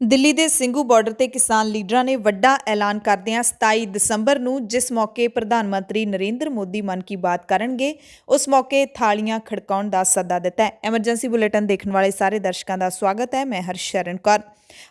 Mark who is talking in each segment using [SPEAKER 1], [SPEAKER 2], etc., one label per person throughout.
[SPEAKER 1] ਦਿੱਲੀ ਦੇ ਸਿੰਘੂ ਬਾਰਡਰ ਤੇ ਕਿਸਾਨ ਲੀਡਰਾਂ ਨੇ ਵੱਡਾ ਐਲਾਨ ਕਰਦਿਆਂ 27 ਦਸੰਬਰ ਨੂੰ ਜਿਸ ਮੌਕੇ ਪ੍ਰਧਾਨ ਮੰਤਰੀ ਨਰਿੰਦਰ ਮੋਦੀ ਮਨ ਕੀ ਬਾਤ ਕਰਨਗੇ, ਉਸ ਮੌਕੇ ਥਾਲੀਆਂ ਖੜਕਾਉਣ ਦਾ ਸੱਦਾ ਦਿੱਤਾ ਹੈ। ਐਮਰਜੈਂਸੀ ਬੁਲੇਟਿਨ ਦੇਖਣ ਵਾਲੇ ਸਾਰੇ ਦਰਸ਼ਕਾਂ ਦਾ ਸਵਾਗਤ ਹੈ। ਮੈਂ ਹਰਸ਼ਰਨ ਕੌਰ।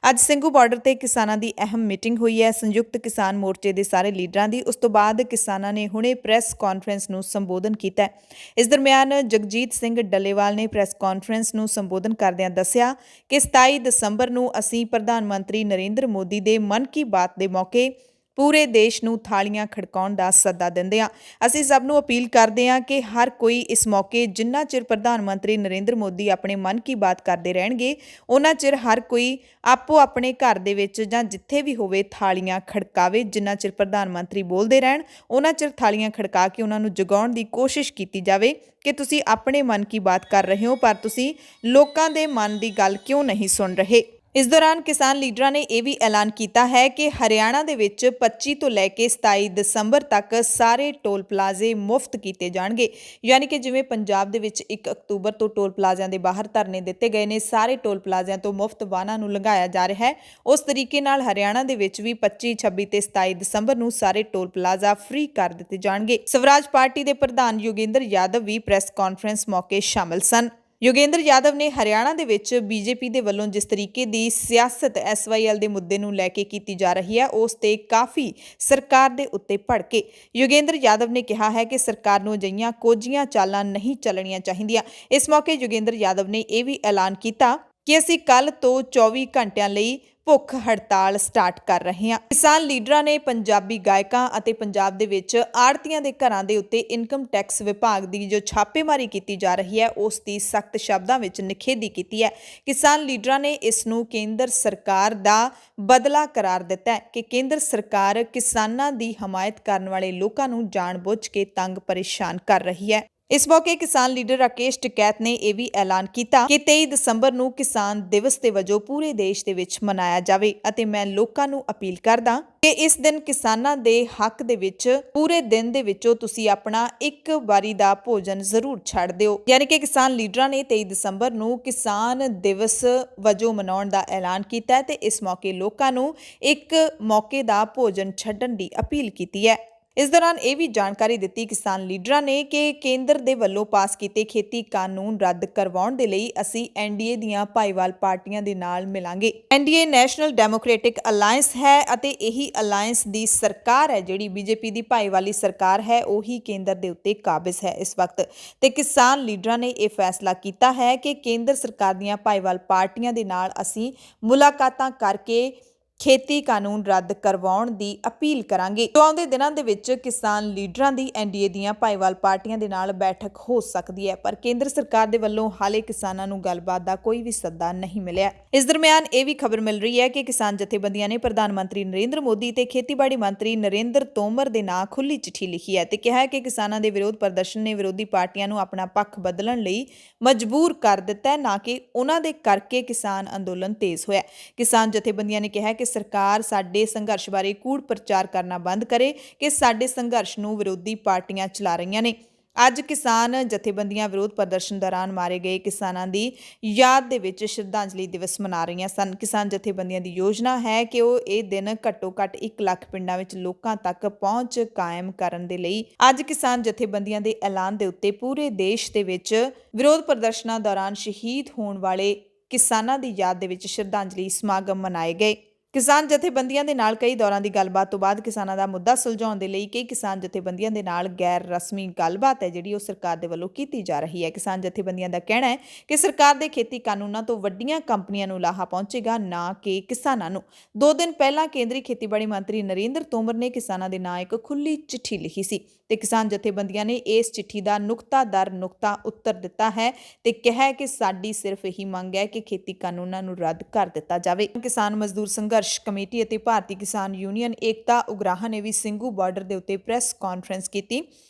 [SPEAKER 1] ਅੱਜ ਸਿੰਘੂ ਬਾਰਡਰ ਤੇ ਕਿਸਾਨਾਂ ਦੀ ਅਹਿਮ ਮੀਟਿੰਗ ਹੋਈ ਹੈ। ਸੰਯੁਕਤ ਕਿਸਾਨ ਮੋਰਚੇ ਦੇ ਸਾਰੇ ਲੀਡਰਾਂ ਦੀ। ਉਸ ਤੋਂ ਬਾਅਦ ਕਿਸਾਨਾਂ ਨੇ ਹੁਣੇ ਪ੍ਰੈਸ ਕਾਨਫਰੰਸ ਨੂੰ ਸੰਬੋਧਨ ਕੀਤਾ ਹੈ। ਇਸ ਦਰਮਿਆਨ ਜਗਜੀਤ ਸਿੰਘ ਡੱਲੇਵਾਲ ਨੇ ਪ੍ਰੈਸ ਕਾਨਫਰੰਸ ਨੂੰ ਸੰਬੋਧਨ ਕਰਦਿਆਂ ਦੱਸਿਆ ਕਿ 27 ਦਸੰਬਰ ਨੂੰ ਅਸੀਂ ਪ੍ਰਧਾਨ ਮੰਤਰੀ ਨਰਿੰਦਰ ਮੋਦੀ ਦੇ ਮਨ ਕੀ ਬਾਤ ਦੇ ਮੌਕੇ ਪੂਰੇ ਦੇਸ਼ ਨੂੰ ਥਾਲੀਆਂ ਖੜਕਾਉਣ ਦਾ ਸੱਦਾ ਦਿੰਦੇ ਹਾਂ। ਅਸੀਂ ਸਭ ਨੂੰ ਅਪੀਲ ਕਰਦੇ ਹਾਂ ਕਿ ਹਰ ਕੋਈ ਇਸ ਮੌਕੇ ਜਿੰਨਾ ਚਿਰ ਪ੍ਰਧਾਨ ਮੰਤਰੀ ਨਰਿੰਦਰ ਮੋਦੀ ਆਪਣੇ ਮਨ ਕੀ ਬਾਤ ਕਰਦੇ ਰਹਿਣਗੇ, ਉਹਨਾਂ ਚਿਰ ਹਰ ਕੋਈ ਆਪੋ ਆਪਣੇ ਘਰ ਦੇ ਵਿੱਚ ਜਾਂ ਜਿੱਥੇ ਵੀ ਹੋਵੇ ਥਾਲੀਆਂ ਖੜਕਾਵੇ। ਜਿੰਨਾ ਚਿਰ ਪ੍ਰਧਾਨ ਮੰਤਰੀ ਬੋਲਦੇ ਰਹਿਣ, ਉਹਨਾਂ ਚਿਰ ਥਾਲੀਆਂ ਖੜਕਾ ਕੇ ਉਹਨਾਂ ਨੂੰ ਜਗਾਉਣ ਦੀ ਕੋਸ਼ਿਸ਼ ਕੀਤੀ ਜਾਵੇ ਕਿ ਤੁਸੀਂ ਆਪਣੇ ਮਨ ਕੀ ਬਾਤ ਕਰ ਰਹੇ ਹੋ, ਪਰ ਤੁਸੀਂ ਲੋਕਾਂ ਦੇ ਮਨ ਦੀ ਗੱਲ ਕਿਉਂ ਨਹੀਂ ਸੁਣ ਰਹੇ। ਇਸ ਦੌਰਾਨ ਕਿਸਾਨ ਲੀਡਰਾਂ ਨੇ ਇਹ ਵੀ ਐਲਾਨ ਕੀਤਾ ਹੈ ਕਿ ਹਰਿਆਣਾ ਦੇ ਵਿੱਚ 25 ਤੋਂ ਲੈ ਕੇ 27 ਦਸੰਬਰ ਤੱਕ ਸਾਰੇ ਟੋਲ ਪਲਾਜ਼ੇ ਮੁਫਤ ਕੀਤੇ ਜਾਣਗੇ। ਯਾਨੀ ਕਿ ਜਿਵੇਂ ਪੰਜਾਬ ਦੇ ਵਿੱਚ 1 ਅਕਤੂਬਰ ਤੋਂ ਟੋਲ ਪਲਾਜ਼ਿਆਂ ਦੇ ਬਾਹਰ ਧਰਨੇ ਦਿੱਤੇ ਗਏ ਨੇ, ਸਾਰੇ ਟੋਲ ਪਲਾਜ਼ਿਆਂ ਤੋਂ ਮੁਫਤ ਵਾਹਨਾਂ ਨੂੰ ਲੰਘਾਇਆ ਜਾ ਰਿਹਾ ਹੈ, ਉਸ ਤਰੀਕੇ ਨਾਲ ਹਰਿਆਣਾ ਦੇ ਵਿੱਚ ਵੀ 25, 26 ਤੇ 27 ਦਸੰਬਰ ਨੂੰ ਸਾਰੇ ਟੋਲ ਪਲਾਜ਼ਾ ਫ੍ਰੀ ਕਰ ਦਿੱਤੇ ਜਾਣਗੇ। ਸਵਰਾਜ ਪਾਰਟੀ ਦੇ ਪ੍ਰਧਾਨ ਯੋਗੇਂਦਰ ਯਾਦਵ ਵੀ ਪ੍ਰੈਸ ਕਾਨਫਰੰਸ ਮੌਕੇ ਸ਼ਾਮਲ ਸਨ। ਯੋਗੇਂਦਰ ਯਾਦਵ ਨੇ ਹਰਿਆਣਾ ਦੇ ਵਿੱਚ ਬੀਜੇਪੀ ਦੇ ਵੱਲੋਂ ਜਿਸ ਤਰੀਕੇ ਦੀ ਸਿਆਸਤ SYL ਦੇ ਮੁੱਦੇ ਨੂੰ ਲੈ ਕੇ ਕੀਤੀ ਜਾ ਰਹੀ ਹੈ, ਉਸ ਤੇ ਕਾਫੀ ਸਰਕਾਰ ਦੇ ਉੱਤੇ ਭੜਕੇ। ਯੋਗੇਂਦਰ ਯਾਦਵ ਨੇ ਕਿਹਾ ਹੈ ਕਿ ਸਰਕਾਰ ਨੂੰ ਅਜਿਹੀਆਂ ਕੋਝੀਆਂ ਚਾਲਾਂ ਨਹੀਂ ਚੱਲਣੀਆਂ ਚਾਹੀਦੀਆਂ। ਇਸ ਮੌਕੇ ਯੋਗੇਂਦਰ ਯਾਦਵ ਨੇ ਇਹ ਵੀ ਐਲਾਨ ਕੀਤਾ ਕਿ ਅਸੀਂ ਕੱਲ ਤੋਂ 24 ਘੰਟਿਆਂ ਲਈ ਭੁੱਖ ਹੜਤਾਲ ਸਟਾਰਟ ਕਰ ਰਹੇ ਹਾਂ। ਕਿਸਾਨ ਲੀਡਰਾਂ ਨੇ ਪੰਜਾਬੀ ਗਾਇਕਾਂ ਅਤੇ ਪੰਜਾਬ ਦੇ ਵਿੱਚ ਆੜ੍ਹਤੀਆਂ ਦੇ ਘਰਾਂ ਦੇ ਉੱਤੇ ਇਨਕਮ ਟੈਕਸ ਵਿਭਾਗ ਦੀ ਜੋ ਛਾਪੇਮਾਰੀ ਕੀਤੀ ਜਾ ਰਹੀ ਹੈ, ਉਸ ਦੀ ਸਖਤ ਸ਼ਬਦਾਂ ਵਿੱਚ ਨਿਖੇਧੀ ਕੀਤੀ ਹੈ। ਕਿਸਾਨ ਲੀਡਰਾਂ ਨੇ ਇਸ ਨੂੰ ਕੇਂਦਰ ਸਰਕਾਰ ਦਾ ਬਦਲਾ ਕਰਾਰ ਦਿੱਤਾ ਹੈ ਕਿ ਕੇਂਦਰ ਸਰਕਾਰ ਕਿਸਾਨਾਂ ਦੀ ਹਮਾਇਤ ਕਰਨ ਵਾਲੇ ਲੋਕਾਂ ਨੂੰ ਜਾਣਬੁੱਝ ਕੇ ਤੰਗ ਪਰੇਸ਼ਾਨ ਕਰ ਰਹੀ ਹੈ। ਇਸ ਮੌਕੇ ਕਿਸਾਨ ਲੀਡਰ ਰਾਕੇਸ਼ ਟਿਕੈਤ ਨੇ ਇਹ ਵੀ ਐਲਾਨ ਕੀਤਾ ਕਿ 23 ਦਸੰਬਰ ਨੂੰ ਕਿਸਾਨ ਦਿਵਸ ਦੇ ਵਜੋਂ ਪੂਰੇ ਦੇਸ਼ ਦੇ ਵਿੱਚ ਮਨਾਇਆ ਜਾਵੇ ਅਤੇ ਮੈਂ ਲੋਕਾਂ ਨੂੰ ਅਪੀਲ ਕਰਦਾ ਕਿ ਇਸ ਦਿਨ ਕਿਸਾਨਾਂ ਦੇ ਹੱਕ ਦੇ ਵਿੱਚ ਪੂਰੇ ਦਿਨ ਦੇ ਵਿੱਚੋਂ ਤੁਸੀਂ ਆਪਣਾ ਇੱਕ ਵਾਰੀ ਦਾ ਭੋਜਨ ਜ਼ਰੂਰ ਛੱਡ ਦਿਓ। ਯਾਨੀ ਕਿ ਕਿਸਾਨ ਲੀਡਰਾਂ ਨੇ 23 ਦਸੰਬਰ ਨੂੰ ਕਿਸਾਨ ਦਿਵਸ ਵਜੋਂ ਮਨਾਉਣ ਦਾ ਐਲਾਨ ਕੀਤਾ ਤੇ ਇਸ ਮੌਕੇ ਲੋਕਾਂ ਨੂੰ ਇੱਕ ਮੌਕੇ ਦਾ ਭੋਜਨ ਛੱਡਣ ਦੀ ਅਪੀਲ ਕੀਤੀ ਹੈ। ਇਸ ਦੌਰਾਨ ਇਹ ਵੀ ਜਾਣਕਾਰੀ ਦਿੱਤੀ ਕਿਸਾਨ ਲੀਡਰਾਂ ਨੇ ਕਿ ਕੇਂਦਰ ਦੇ ਵੱਲੋਂ ਪਾਸ ਕੀਤੇ ਖੇਤੀ ਕਾਨੂੰਨ ਰੱਦ ਕਰਵਾਉਣ ਦੇ ਲਈ ਅਸੀਂ NDA ਦੀਆਂ ਭਾਈਵਾਲ ਪਾਰਟੀਆਂ ਦੇ ਨਾਲ ਮਿਲਾਂਗੇ। NDA ਨੈਸ਼ਨਲ ਡੈਮੋਕ੍ਰੈਟਿਕ ਅਲਾਇੰਸ ਹੈ ਅਤੇ ਇਹੀ ਅਲਾਇੰਸ ਦੀ ਸਰਕਾਰ ਹੈ, ਜਿਹੜੀ BJP ਦੀ ਭਾਈਵਾਲੀ ਸਰਕਾਰ ਹੈ, ਉਹੀ ਕੇਂਦਰ ਦੇ ਉੱਤੇ ਕਾਬਜ਼ ਹੈ ਇਸ ਵਕਤ। ਤੇ ਕਿਸਾਨ ਲੀਡਰਾਂ ਨੇ ਇਹ ਫੈਸਲਾ ਕੀਤਾ ਹੈ ਕਿ ਕੇਂਦਰ ਸਰਕਾਰ ਦੀਆਂ ਭਾਈਵਾਲ ਪਾਰਟੀਆਂ ਦੇ ਨਾਲ ਅਸੀਂ ਮੁਲਾਕਾਤਾਂ ਕਰਕੇ ਖੇਤੀ ਕਾਨੂੰਨ ਰੱਦ ਕਰਵਾਉਣ ਦੀ ਅਪੀਲ ਕਰਾਂਗੇ। ਆਉਂਦੇ ਦਿਨਾਂ ਦੇ ਵਿੱਚ ਕਿਸਾਨ ਲੀਡਰਾਂ ਦੀ NDA ਦੀਆਂ ਭਾਈਵਾਲ ਪਾਰਟੀਆਂ ਦੇ ਨਾਲ ਬੈਠਕ ਹੋ ਸਕਦੀ ਹੈ, ਪਰ ਕੇਂਦਰ ਸਰਕਾਰ ਦੇ ਵੱਲੋਂ ਹਾਲੇ ਕਿਸਾਨਾਂ ਨੂੰ ਗੱਲਬਾਤ ਦਾ ਕੋਈ ਵੀ ਸੱਦਾ ਨਹੀਂ ਮਿਲਿਆ। ਇਸ ਦਰਮਿਆਨ ਇਹ ਵੀ ਖਬਰ ਮਿਲ ਰਹੀ ਹੈ ਕਿ ਕਿਸਾਨ ਜਥੇਬੰਦੀਆਂ ਨੇ ਪ੍ਰਧਾਨ ਮੰਤਰੀ ਨਰਿੰਦਰ ਮੋਦੀ ਤੇ ਖੇਤੀਬਾੜੀ ਮੰਤਰੀ ਨਰਿੰਦਰ ਤੋਮਰ ਦੇ ਨਾਂ ਖੁੱਲੀ ਚਿੱਠੀ ਲਿਖੀ ਹੈ ਤੇ ਕਿਹਾ ਹੈ ਕਿ ਕਿਸਾਨਾਂ ਦੇ ਵਿਰੋਧ ਪ੍ਰਦਰਸ਼ਨ ਨੇ ਵਿਰੋਧੀ ਪਾਰਟੀਆਂ ਨੂੰ ਆਪਣਾ ਪੱਖ ਬਦਲਣ ਲਈ ਮਜਬੂਰ ਕਰ ਦਿੱਤਾ ਹੈ, ਨਾ ਕਿ ਉਹਨਾਂ ਦੇ ਕਰਕੇ ਕਿਸਾਨ ਅੰਦੋਲਨ ਤੇਜ਼ ਹੋਇਆ। ਕਿਸਾਨ ਜਥੇਬੰਦੀਆਂ ਨੇ ਕਿਹਾ ਕਿ ਸਰਕਾਰ ਸਾਡੇ ਸੰਘਰਸ਼ ਬਾਰੇ ਕੂੜ ਪ੍ਰਚਾਰ ਕਰਨਾ ਬੰਦ ਕਰੇ ਕਿ ਸਾਡੇ ਸੰਘਰਸ਼ ਨੂੰ ਵਿਰੋਧੀ ਪਾਰਟੀਆਂ ਚਲਾ ਰਹੀਆਂ ਨੇ। ਅੱਜ ਕਿਸਾਨ ਜਥੇਬੰਦੀਆਂ ਵਿਰੋਧ ਪ੍ਰਦਰਸ਼ਨ ਦੌਰਾਨ ਮਾਰੇ ਗਏ ਕਿਸਾਨਾਂ ਦੀ ਯਾਦ ਦੇ ਵਿੱਚ ਸ਼ਰਧਾਂਜਲੀ ਦਿਵਸ ਮਨਾ ਰਹੀਆਂ ਸਨ। ਕਿਸਾਨ ਜਥੇਬੰਦੀਆਂ ਦੀ ਯੋਜਨਾ ਹੈ ਕਿ ਉਹ ਇਹ ਦਿਨ ਘੱਟੋ-ਘੱਟ 1 ਲੱਖ ਪਿੰਡਾਂ ਵਿੱਚ ਲੋਕਾਂ ਤੱਕ ਪਹੁੰਚ ਕਾਇਮ ਕਰਨ ਦੇ ਲਈ ਅੱਜ ਕਿਸਾਨ ਜਥੇਬੰਦੀਆਂ ਦੇ ਐਲਾਨ ਦੇ ਉੱਤੇ ਪੂਰੇ ਦੇਸ਼ ਦੇ ਵਿੱਚ ਵਿਰੋਧ ਪ੍ਰਦਰਸ਼ਨਾਂ ਦੌਰਾਨ ਸ਼ਹੀਦ ਹੋਣ ਵਾਲੇ ਕਿਸਾਨਾਂ ਦੀ ਯਾਦ ਦੇ ਵਿੱਚ ਸ਼ਰਧਾਂਜਲੀ ਸਮਾਗਮ ਮਨਾਏ ਗਏ। ਕਿਸਾਨ ਜਥੇਬੰਦੀਆਂ ਦੇ ਨਾਲ ਕਈ ਦੌਰਾਂ ਦੀ ਗੱਲਬਾਤ ਤੋਂ ਬਾਅਦ ਕਿਸਾਨਾਂ ਦਾ ਮੁੱਦਾ ਸੁਲਝਾਉਣ ਦੇ ਲਈ ਕਈ ਕਿਸਾਨ ਜਥੇਬੰਦੀਆਂ ਦੇ ਨਾਲ ਗੈਰ ਰਸਮੀ ਗੱਲਬਾਤ ਹੈ ਜਿਹੜੀ ਉਹ ਸਰਕਾਰ ਦੇ ਵੱਲੋਂ ਕੀਤੀ ਜਾ ਰਹੀ ਹੈ। ਕਿਸਾਨ ਜਥੇਬੰਦੀਆਂ ਦਾ ਕਹਿਣਾ ਹੈ ਕਿ ਸਰਕਾਰ ਦੇ ਖੇਤੀ ਕਾਨੂੰਨਾਂ ਤੋਂ ਵੱਡੀਆਂ ਕੰਪਨੀਆਂ ਨੂੰ ਲਾਹਾ ਪਹੁੰਚੇਗਾ, ਨਾ ਕਿ ਕਿਸਾਨਾਂ ਨੂੰ। 2 ਦਿਨ ਪਹਿਲਾਂ ਕੇਂਦਰੀ ਖੇਤੀਬਾੜੀ ਮੰਤਰੀ ਨਰਿੰਦਰ ਤੋਮਰ ਨੇ ਕਿਸਾਨਾਂ ਦੇ ਨਾਂ ਇੱਕ ਖੁੱਲੀ ਚਿੱਠੀ ਲਿਖੀ ਸੀ ਤੇ ਕਿਸਾਨ ਜਥੇਬੰਦੀਆਂ ਨੇ ਇਸ ਚਿੱਠੀ ਦਾ ਨੁਕਤਾ ਦਰ ਨੁਕਤਾ ਉੱਤਰ ਦਿੱਤਾ ਹੈ ਤੇ ਕਿਹਾ ਕਿ ਸਾਡੀ ਸਿਰਫ ਇਹੀ ਮੰਗ ਹੈ ਕਿ ਖੇਤੀ ਕਾਨੂੰਨਾਂ ਨੂੰ ਰੱਦ ਕਰ ਦਿੱਤਾ ਜਾਵੇ। ਕਿਸਾਨ ਮਜ਼ਦੂਰ ਸੰਘਰਸ਼ ਕਮੇਟੀ ਅਤੇ ਭਾਰਤੀ ਕਿਸਾਨ ਯੂਨੀਅਨ ਏਕਤਾ ਉਗਰਾਹਾਂ ਨੇ ਵੀ ਸਿੰਘੂ ਬਾਰਡਰ ਦੇ ਉੱਤੇ ਪ੍ਰੈਸ ਕਾਨਫਰੰਸ ਕੀਤੀ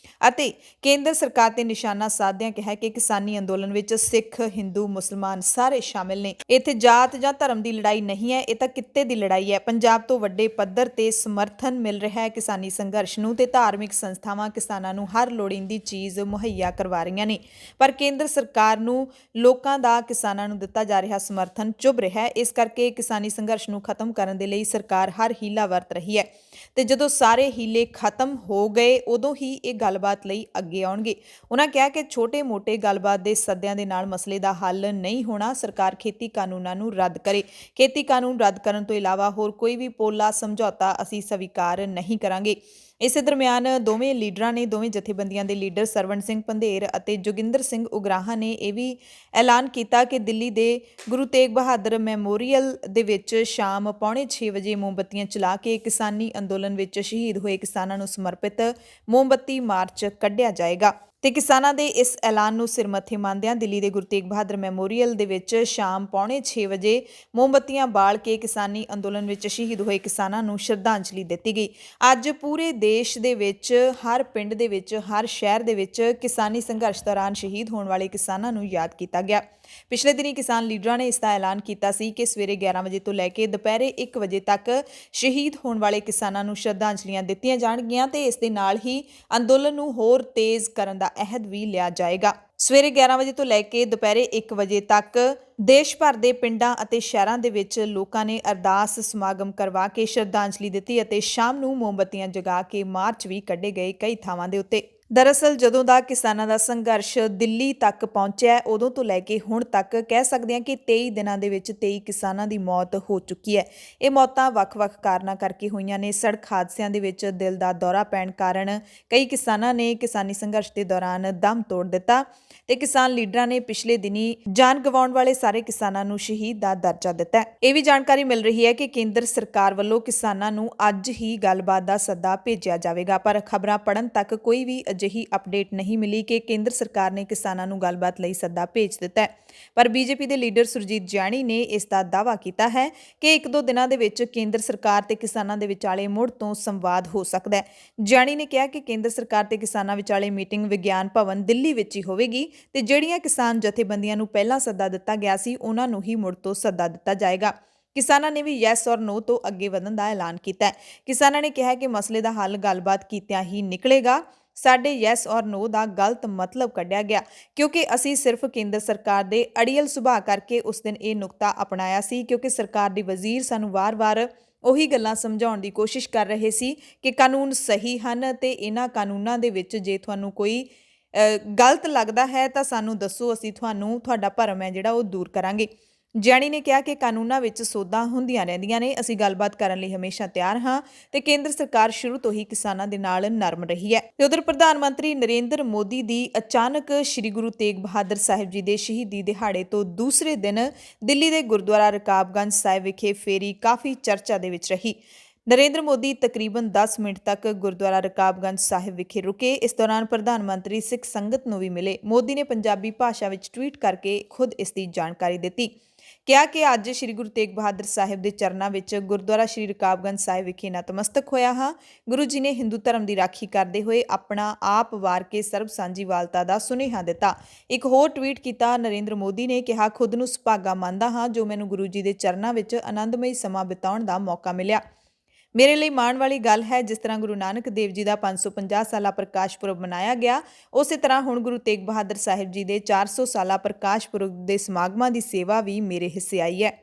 [SPEAKER 1] ਅਤੇ ਕੇਂਦਰ ਸਰਕਾਰ ਤੇ ਨਿਸ਼ਾਨਾ ਸਾਧਦਿਆਂ ਕਿਹਾ ਕਿ ਕਿਸਾਨੀ ਅੰਦੋਲਨ ਵਿੱਚ ਸਿੱਖ, ਹਿੰਦੂ, ਮੁਸਲਮਾਨ ਸਾਰੇ ਸ਼ਾਮਿਲ ਨੇ। ਇੱਥੇ ਜਾਤ ਜਾਂ ਧਰਮ ਦੀ ਲੜਾਈ ਨਹੀਂ ਹੈ, ਇਹ ਤਾਂ ਕਿੱਤੇ ਦੀ ਲੜਾਈ ਹੈ। ਪੰਜਾਬ ਤੋਂ ਵੱਡੇ ਪੱਧਰ ਤੇ ਸਮਰਥਨ ਮਿਲ ਰਿਹਾ ਹੈ ਕਿਸਾਨੀ ਸੰਘਰਸ਼ ਨੂੰ ਤੇ ਧਾਰਮਿਕ ਸੰਸਥਾਵਾਂ ਸੰਸਥਾਵਾਂ ਕਿਸਾਨਾਂ ਨੂੰ ਹਰ ਲੋੜੀਂਦੀ ਚੀਜ਼ ਮੁਹੱਈਆ ਕਰਵਾ ਰਹੀਆਂ ਨੇ, ਪਰ ਕੇਂਦਰ ਸਰਕਾਰ ਨੂੰ ਲੋਕਾਂ ਦਾ ਕਿਸਾਨਾਂ ਨੂੰ ਦਿੱਤਾ ਜਾ ਰਿਹਾ ਸਮਰਥਨ ਚੁੱਭ ਰਿਹਾ ਹੈ। ਇਸ ਕਰਕੇ ਕਿਸਾਨੀ ਸੰਘਰਸ਼ ਨੂੰ ਖਤਮ ਕਰਨ ਦੇ ਲਈ ਸਰਕਾਰ ਹਰ ਹੀਲਾ ਵਰਤ ਰਹੀ ਹੈ ਤੇ ਜਦੋਂ ਸਾਰੇ ਹੀਲੇ ਖਤਮ ਹੋ ਗਏ ਉਦੋਂ ਹੀ ਇਹ ਗੱਲਬਾਤ ਲਈ ਅੱਗੇ ਆਉਣਗੇ। ਉਹਨਾਂ ਕਿਹਾ ਕਿ ਛੋਟੇ-ਮੋਟੇ ਗੱਲਬਾਤ ਦੇ ਸੱਦਿਆਂ ਦੇ ਨਾਲ ਮਸਲੇ ਦਾ ਹੱਲ ਨਹੀਂ ਹੋਣਾ। ਸਰਕਾਰ ਖੇਤੀ ਕਾਨੂੰਨਾਂ ਨੂੰ ਰੱਦ ਕਰੇ। ਖੇਤੀ ਕਾਨੂੰਨ ਰੱਦ ਕਰਨ ਤੋਂ ਇਲਾਵਾ ਹੋਰ ਕੋਈ ਵੀ ਪੋਲਾ ਸਮਝੌਤਾ ਅਸੀਂ ਸਵੀਕਾਰ ਨਹੀਂ ਕਰਾਂਗੇ। ਇਸੇ ਦਰਮਿਆਨ ਦੋਵੇਂ ਲੀਡਰਾਂ ਨੇ, ਦੋਵੇਂ ਜਥੇਬੰਦੀਆਂ ਦੇ ਲੀਡਰ ਸਰਵਣ ਸਿੰਘ ਪੰਧੇਰ ਅਤੇ ਜੋਗਿੰਦਰ ਸਿੰਘ ਉਗਰਾਹਾਂ ਨੇ ਇਹ ਵੀ ਐਲਾਨ ਕੀਤਾ ਕਿ ਦਿੱਲੀ ਦੇ ਗੁਰੂ ਤੇਗ ਬਹਾਦਰ ਮੈਮੋਰੀਅਲ ਦੇ ਵਿੱਚ ਸ਼ਾਮ 5:45 ਵਜੇ ਮੋਮਬੱਤੀਆਂ ਚਲਾ ਕੇ ਕਿਸਾਨੀ ਅੰਦੋਲਨ ਵਿੱਚ ਸ਼ਹੀਦ ਹੋਏ ਕਿਸਾਨਾਂ ਨੂੰ ਸਮਰਪਿਤ ਮੋਮਬੱਤੀ ਮਾਰਚ ਕੱਢਿਆ ਜਾਏਗਾ। ਤੇ ਕਿਸਾਨਾਂ ਦੇ ਇਸ ਐਲਾਨ ਨੂੰ ਸਿਰ ਮੱਥੇ ਮੰਨਦਿਆਂ ਦਿੱਲੀ ਦੇ ਗੁਰੂ ਤੇਗ ਬਹਾਦਰ ਮੈਮੋਰੀਅਲ ਦੇ ਵਿੱਚ ਸ਼ਾਮ 5:45 ਵਜੇ ਮੋਮਬੱਤੀਆਂ ਬਾਲ ਕੇ ਕਿਸਾਨੀ ਅੰਦੋਲਨ ਵਿੱਚ ਸ਼ਹੀਦ ਹੋਏ ਕਿਸਾਨਾਂ ਨੂੰ ਸ਼ਰਧਾਂਜਲੀ ਦਿੱਤੀ ਗਈ। ਅੱਜ ਪੂਰੇ ਦੇਸ਼ ਦੇ ਵਿੱਚ ਹਰ ਪਿੰਡ ਦੇ ਵਿੱਚ, ਹਰ ਸ਼ਹਿਰ ਦੇ ਵਿੱਚ ਕਿਸਾਨੀ ਸੰਘਰਸ਼ ਦੌਰਾਨ ਸ਼ਹੀਦ ਹੋਣ ਵਾਲੇ ਕਿਸਾਨਾਂ ਨੂੰ ਯਾਦ ਕੀਤਾ ਗਿਆ। ਪਿਛਲੇ ਦਿਨੀ ਕਿਸਾਨ ਲੀਡਰਾਂ ਨੇ ਇਸ ਦਾ ਐਲਾਨ ਕੀਤਾ ਸੀ ਕਿ ਸਵੇਰੇ 11 ਵਜੇ ਤੋਂ ਲੈ ਕੇ ਦੁਪਹਿਰੇ 1 ਵਜੇ ਤੱਕ ਸ਼ਹੀਦ ਹੋਣ ਵਾਲੇ ਕਿਸਾਨਾਂ ਨੂੰ ਸ਼ਰਧਾਂਜਲੀਆਂ ਦਿੱਤੀਆਂ ਜਾਣਗੀਆਂ ਤੇ ਇਸ ਦੇ ਨਾਲ ਹੀ ਅੰਦੋਲਨ ਨੂੰ ਹੋਰ ਤੇਜ਼ ਕਰਨ ਦਾ ਅਹਿਦ ਵੀ ਲਿਆ ਜਾਏਗਾ। ਸਵੇਰੇ 11 ਵਜੇ ਤੋਂ ਲੈ ਕੇ ਦੁਪਹਿਰੇ 1 ਵਜੇ ਤੱਕ ਦੇਸ਼ ਭਰ ਦੇ ਪਿੰਡਾਂ ਅਤੇ ਸ਼ਹਿਰਾਂ ਦੇ ਵਿੱਚ ਲੋਕਾਂ ਨੇ ਅਰਦਾਸ ਸਮਾਗਮ ਕਰਵਾ ਕੇ ਸ਼ਰਧਾਂਜਲੀ ਦਿੱਤੀ ਅਤੇ ਸ਼ਾਮ ਨੂੰ ਮੋਮਬੱਤੀਆਂ ਜਗਾ ਕੇ ਮਾਰਚ ਵੀ ਕੱਢੇ ਗਏ ਕਈ ਥਾਵਾਂ ਦੇ ਉੱਤੇ। ਦਰਅਸਲ ਜਦੋਂ ਦਾ ਕਿਸਾਨਾਂ ਦਾ ਸੰਘਰਸ਼ ਦਿੱਲੀ ਤੱਕ ਪਹੁੰਚਿਆ ਉਦੋਂ ਤੋਂ ਲੈ ਕੇ ਹੁਣ ਤੱਕ ਕਹਿ ਸਕਦੇ ਹਾਂ ਕਿ 23 ਦਿਨਾਂ ਦੇ ਵਿੱਚ 23 ਕਿਸਾਨਾਂ ਦੀ ਮੌਤ ਹੋ ਚੁੱਕੀ ਹੈ। ਇਹ ਮੌਤਾਂ ਵੱਖ-ਵੱਖ ਕਾਰਨਾਂ ਕਰਕੇ ਹੋਈਆਂ ਨੇ। ਸੜਕ ਹਾਦਸਿਆਂ ਦੇ ਵਿੱਚ ਦਿਲ ਦਾ ਦੌਰਾ ਪੈਣ ਕਾਰਨ ਕਈ ਕਿਸਾਨਾਂ ਨੇ ਕਿਸਾਨੀ ਸੰਘਰਸ਼ ਦੇ ਦੌਰਾਨ ਦਮ ਤੋੜ ਦਿੱਤਾ ਤੇ ਕਿਸਾਨ ਲੀਡਰਾਂ ਨੇ ਪਿਛਲੇ ਦਿਨੀ ਜਾਨ ਗਵਾਉਣ ਵਾਲੇ ਸਾਰੇ ਕਿਸਾਨਾਂ ਨੂੰ ਸ਼ਹੀਦ ਦਾ ਦਰਜਾ ਦਿੱਤਾ ਹੈ। ਇਹ ਵੀ ਜਾਣਕਾਰੀ ਮਿਲ ਰਹੀ ਹੈ ਕਿ ਕੇਂਦਰ ਸਰਕਾਰ ਵੱਲੋਂ ਕਿਸਾਨਾਂ ਨੂੰ ਅੱਜ ਹੀ ਗੱਲਬਾਤ ਦਾ ਸੱਦਾ ਭੇਜਿਆ ਜਾਵੇਗਾ, ਪਰ ਖਬਰਾਂ ਪੜ੍ਹਨ ਤੱਕ ਕੋਈ ਵੀ ਅਜਿਹੀ ਅਪਡੇਟ ਨਹੀਂ ਮਿਲੀ ਕਿ ਕੇਂਦਰ ਸਰਕਾਰ ਨੇ ਕਿਸਾਨਾਂ ਨੂੰ ਗੱਲਬਾਤ ਲਈ ਸੱਦਾ ਭੇਜ ਦਿੱਤਾ ਹੈ। ਪਰ ਬੀਜੇਪੀ ਦੇ ਲੀਡਰ ਸੁਰਜੀਤ ਜਿਆਣੀ ਨੇ ਇਸ ਦਾ ਦਾਅਵਾ ਕੀਤਾ ਹੈ ਕਿ 1-2 ਦਿਨਾਂ ਦੇ ਵਿੱਚ ਕੇਂਦਰ ਸਰਕਾਰ ਤੇ ਕਿਸਾਨਾਂ ਦੇ ਵਿਚਾਲੇ ਮੁੜ ਤੋਂ ਸੰਵਾਦ ਹੋ ਸਕਦਾ ਹੈ। ਜਿਆਣੀ ਨੇ ਕਿਹਾ ਕਿ ਕੇਂਦਰ ਸਰਕਾਰ ਤੇ ਕਿਸਾਨਾਂ ਵਿਚਾਲੇ ਮੀਟਿੰਗ ਵਿਗਿਆਨ ਭਵਨ ਦਿੱਲੀ ਵਿੱਚ ਹੀ ਹੋਵੇਗੀ ਤੇ ਜਿਹੜੀਆਂ ਕਿਸਾਨ ਜਥੇਬੰਦੀਆਂ ਨੂੰ ਪਹਿਲਾਂ ਸੱਦਾ ਦਿੱਤਾ ਗਿਆ ਸੀ ਉਹਨਾਂ ਨੂੰ ਹੀ ਮੁੜ ਤੋਂ ਸੱਦਾ ਦਿੱਤਾ ਜਾਏਗਾ। ਕਿਸਾਨਾਂ ਨੇ ਵੀ ਯੈਸ ਔਰ ਨੋ ਤੋਂ ਅੱਗੇ ਵਧਣ ਦਾ ਐਲਾਨ ਕੀਤਾ ਹੈ। ਕਿਸਾਨਾਂ ਨੇ ਕਿਹਾ ਕਿ ਮਸਲੇ ਦਾ ਹੱਲ ਗੱਲਬਾਤ ਕੀਤਿਆਂ ਹੀ ਨਿਕਲੇਗਾ। ਸਾਡੇ ਯੈਸ ਔਰ ਨੋ ਦਾ ਗਲਤ ਮਤਲਬ ਕੱਢਿਆ ਗਿਆ ਕਿਉਂਕਿ ਅਸੀਂ ਸਿਰਫ ਕੇਂਦਰ ਸਰਕਾਰ ਦੇ ਅੜੀਅਲ ਸੁਭਾਅ ਕਰਕੇ ਉਸ ਦਿਨ ਇਹ ਨੁਕਤਾ ਅਪਣਾਇਆ ਸੀ, ਕਿਉਂਕਿ ਸਰਕਾਰ ਦੇ ਵਜ਼ੀਰ ਸਾਨੂੰ ਵਾਰ-ਵਾਰ ਉਹੀ ਗੱਲਾਂ ਸਮਝਾਉਣ ਦੀ ਕੋਸ਼ਿਸ਼ ਕਰ ਰਹੇ ਸੀ ਕਿ ਕਾਨੂੰਨ ਸਹੀ ਹਨ ਤੇ ਇਹਨਾਂ ਕਾਨੂੰਨਾਂ ਦੇ ਵਿੱਚ ਜੇ ਤੁਹਾਨੂੰ ਕੋਈ ਗਲਤ ਲੱਗਦਾ ਹੈ ਤਾਂ ਸਾਨੂੰ ਦੱਸੋ, ਅਸੀਂ ਤੁਹਾਡਾ ਭਰਮ ਹੈ ਜਿਹੜਾ ਉਹ ਦੂਰ ਕਰਾਂਗੇ। ਜਿਆਣੀ ਨੇ ਕਿਹਾ ਕਿ ਕਾਨੂੰਨਾਂ ਵਿੱਚ ਸੋਧਾਂ ਹੁੰਦੀਆਂ ਰਹਿੰਦੀਆਂ ਨੇ, ਅਸੀਂ ਗੱਲਬਾਤ ਕਰਨ ਲਈ ਹਮੇਸ਼ਾ ਤਿਆਰ ਹਾਂ ਤੇ ਕੇਂਦਰ ਸਰਕਾਰ ਸ਼ੁਰੂ ਤੋਂ ਹੀ ਕਿਸਾਨਾਂ ਦੇ ਨਾਲ ਨਰਮ ਰਹੀ ਹੈ। ਤੇ ਉਧਰ ਪ੍ਰਧਾਨ ਮੰਤਰੀ ਨਰਿੰਦਰ ਮੋਦੀ ਦੀ ਅਚਾਨਕ ਸ੍ਰੀ ਗੁਰੂ ਤੇਗ ਬਹਾਦਰ ਸਾਹਿਬ ਜੀ ਦੇ ਸ਼ਹੀਦੀ ਦਿਹਾੜੇ ਤੋਂ ਦੂਸਰੇ ਦਿਨ ਦਿੱਲੀ ਦੇ ਗੁਰਦੁਆਰਾ ਰਕਾਬਗੰਜ ਸਾਹਿਬ ਵਿਖੇ ਫੇਰੀ ਕਾਫੀ ਚਰਚਾ ਦੇ ਵਿੱਚ ਰਹੀ। ਨਰਿੰਦਰ ਮੋਦੀ ਤਕਰੀਬਨ 10 ਮਿੰਟ ਤੱਕ ਗੁਰਦੁਆਰਾ ਰਕਾਬਗੰਜ ਸਾਹਿਬ ਵਿਖੇ ਰੁਕੇ। ਇਸ ਦੌਰਾਨ ਪ੍ਰਧਾਨ ਮੰਤਰੀ ਸਿੱਖ ਸੰਗਤ ਨੂੰ ਵੀ ਮਿਲੇ। ਮੋਦੀ ਨੇ ਪੰਜਾਬੀ ਭਾਸ਼ਾ ਵਿੱਚ ਟਵੀਟ ਕਰਕੇ ਖੁਦ ਇਸ ਦੀ ਜਾਣਕਾਰੀ ਦਿੱਤੀ। ਕਿਹਾ ਕਿ ਅੱਜ ਸ੍ਰੀ ਗੁਰੂ ਤੇਗ ਬਹਾਦਰ ਸਾਹਿਬ ਦੇ ਚਰਨਾਂ ਵਿੱਚ ਗੁਰਦੁਆਰਾ ਸ੍ਰੀ ਰਕਾਬਗੰਜ ਸਾਹਿਬ ਵਿਖੇ ਨਤਮਸਤਕ ਹੋਇਆ ਹਾਂ। ਗੁਰੂ ਜੀ ਨੇ ਹਿੰਦੂ ਧਰਮ ਦੀ ਰਾਖੀ ਕਰਦੇ ਹੋਏ ਆਪਣਾ ਆਪ ਵਾਰ ਕੇ ਸਰਬ ਸਾਂਝੀਵਾਲਤਾ ਦਾ ਸੁਨੇਹਾ ਦਿੱਤਾ। ਇੱਕ ਹੋਰ ਟਵੀਟ ਕੀਤਾ ਨਰਿੰਦਰ ਮੋਦੀ ਨੇ ਕਿਹਾ, ਖੁਦ ਨੂੰ ਸੁਭਾਗਾ ਮੰਨਦਾ ਹਾਂ ਜੋ ਮੈਨੂੰ ਗੁਰੂ ਜੀ ਦੇ ਚਰਨਾਂ ਵਿੱਚ ਆਨੰਦਮਈ ਸਮਾਂ ਬਿਤਾਉਣ ਦਾ ਮੌਕਾ ਮਿਲਿਆ। ਮੇਰੇ ਲਈ ਮਾਣ ਵਾਲੀ ਗੱਲ ਹੈ ਜਿਸ ਤਰ੍ਹਾਂ ਗੁਰੂ ਨਾਨਕ ਦੇਵ ਜੀ ਦਾ 550 ਸਾਲਾ ਪ੍ਰਕਾਸ਼ ਪੁਰਬ ਮਨਾਇਆ ਗਿਆ, ਉਸੇ ਤਰ੍ਹਾਂ ਹੁਣ ਗੁਰੂ ਤੇਗ ਬਹਾਦਰ ਸਾਹਿਬ ਜੀ ਦੇ 400 ਸਾਲਾ ਪ੍ਰਕਾਸ਼ ਪੁਰਬ ਦੇ ਸਮਾਗਮਾਂ ਦੀ ਸੇਵਾ ਵੀ ਮੇਰੇ ਹਿੱਸੇ ਆਈ ਹੈ।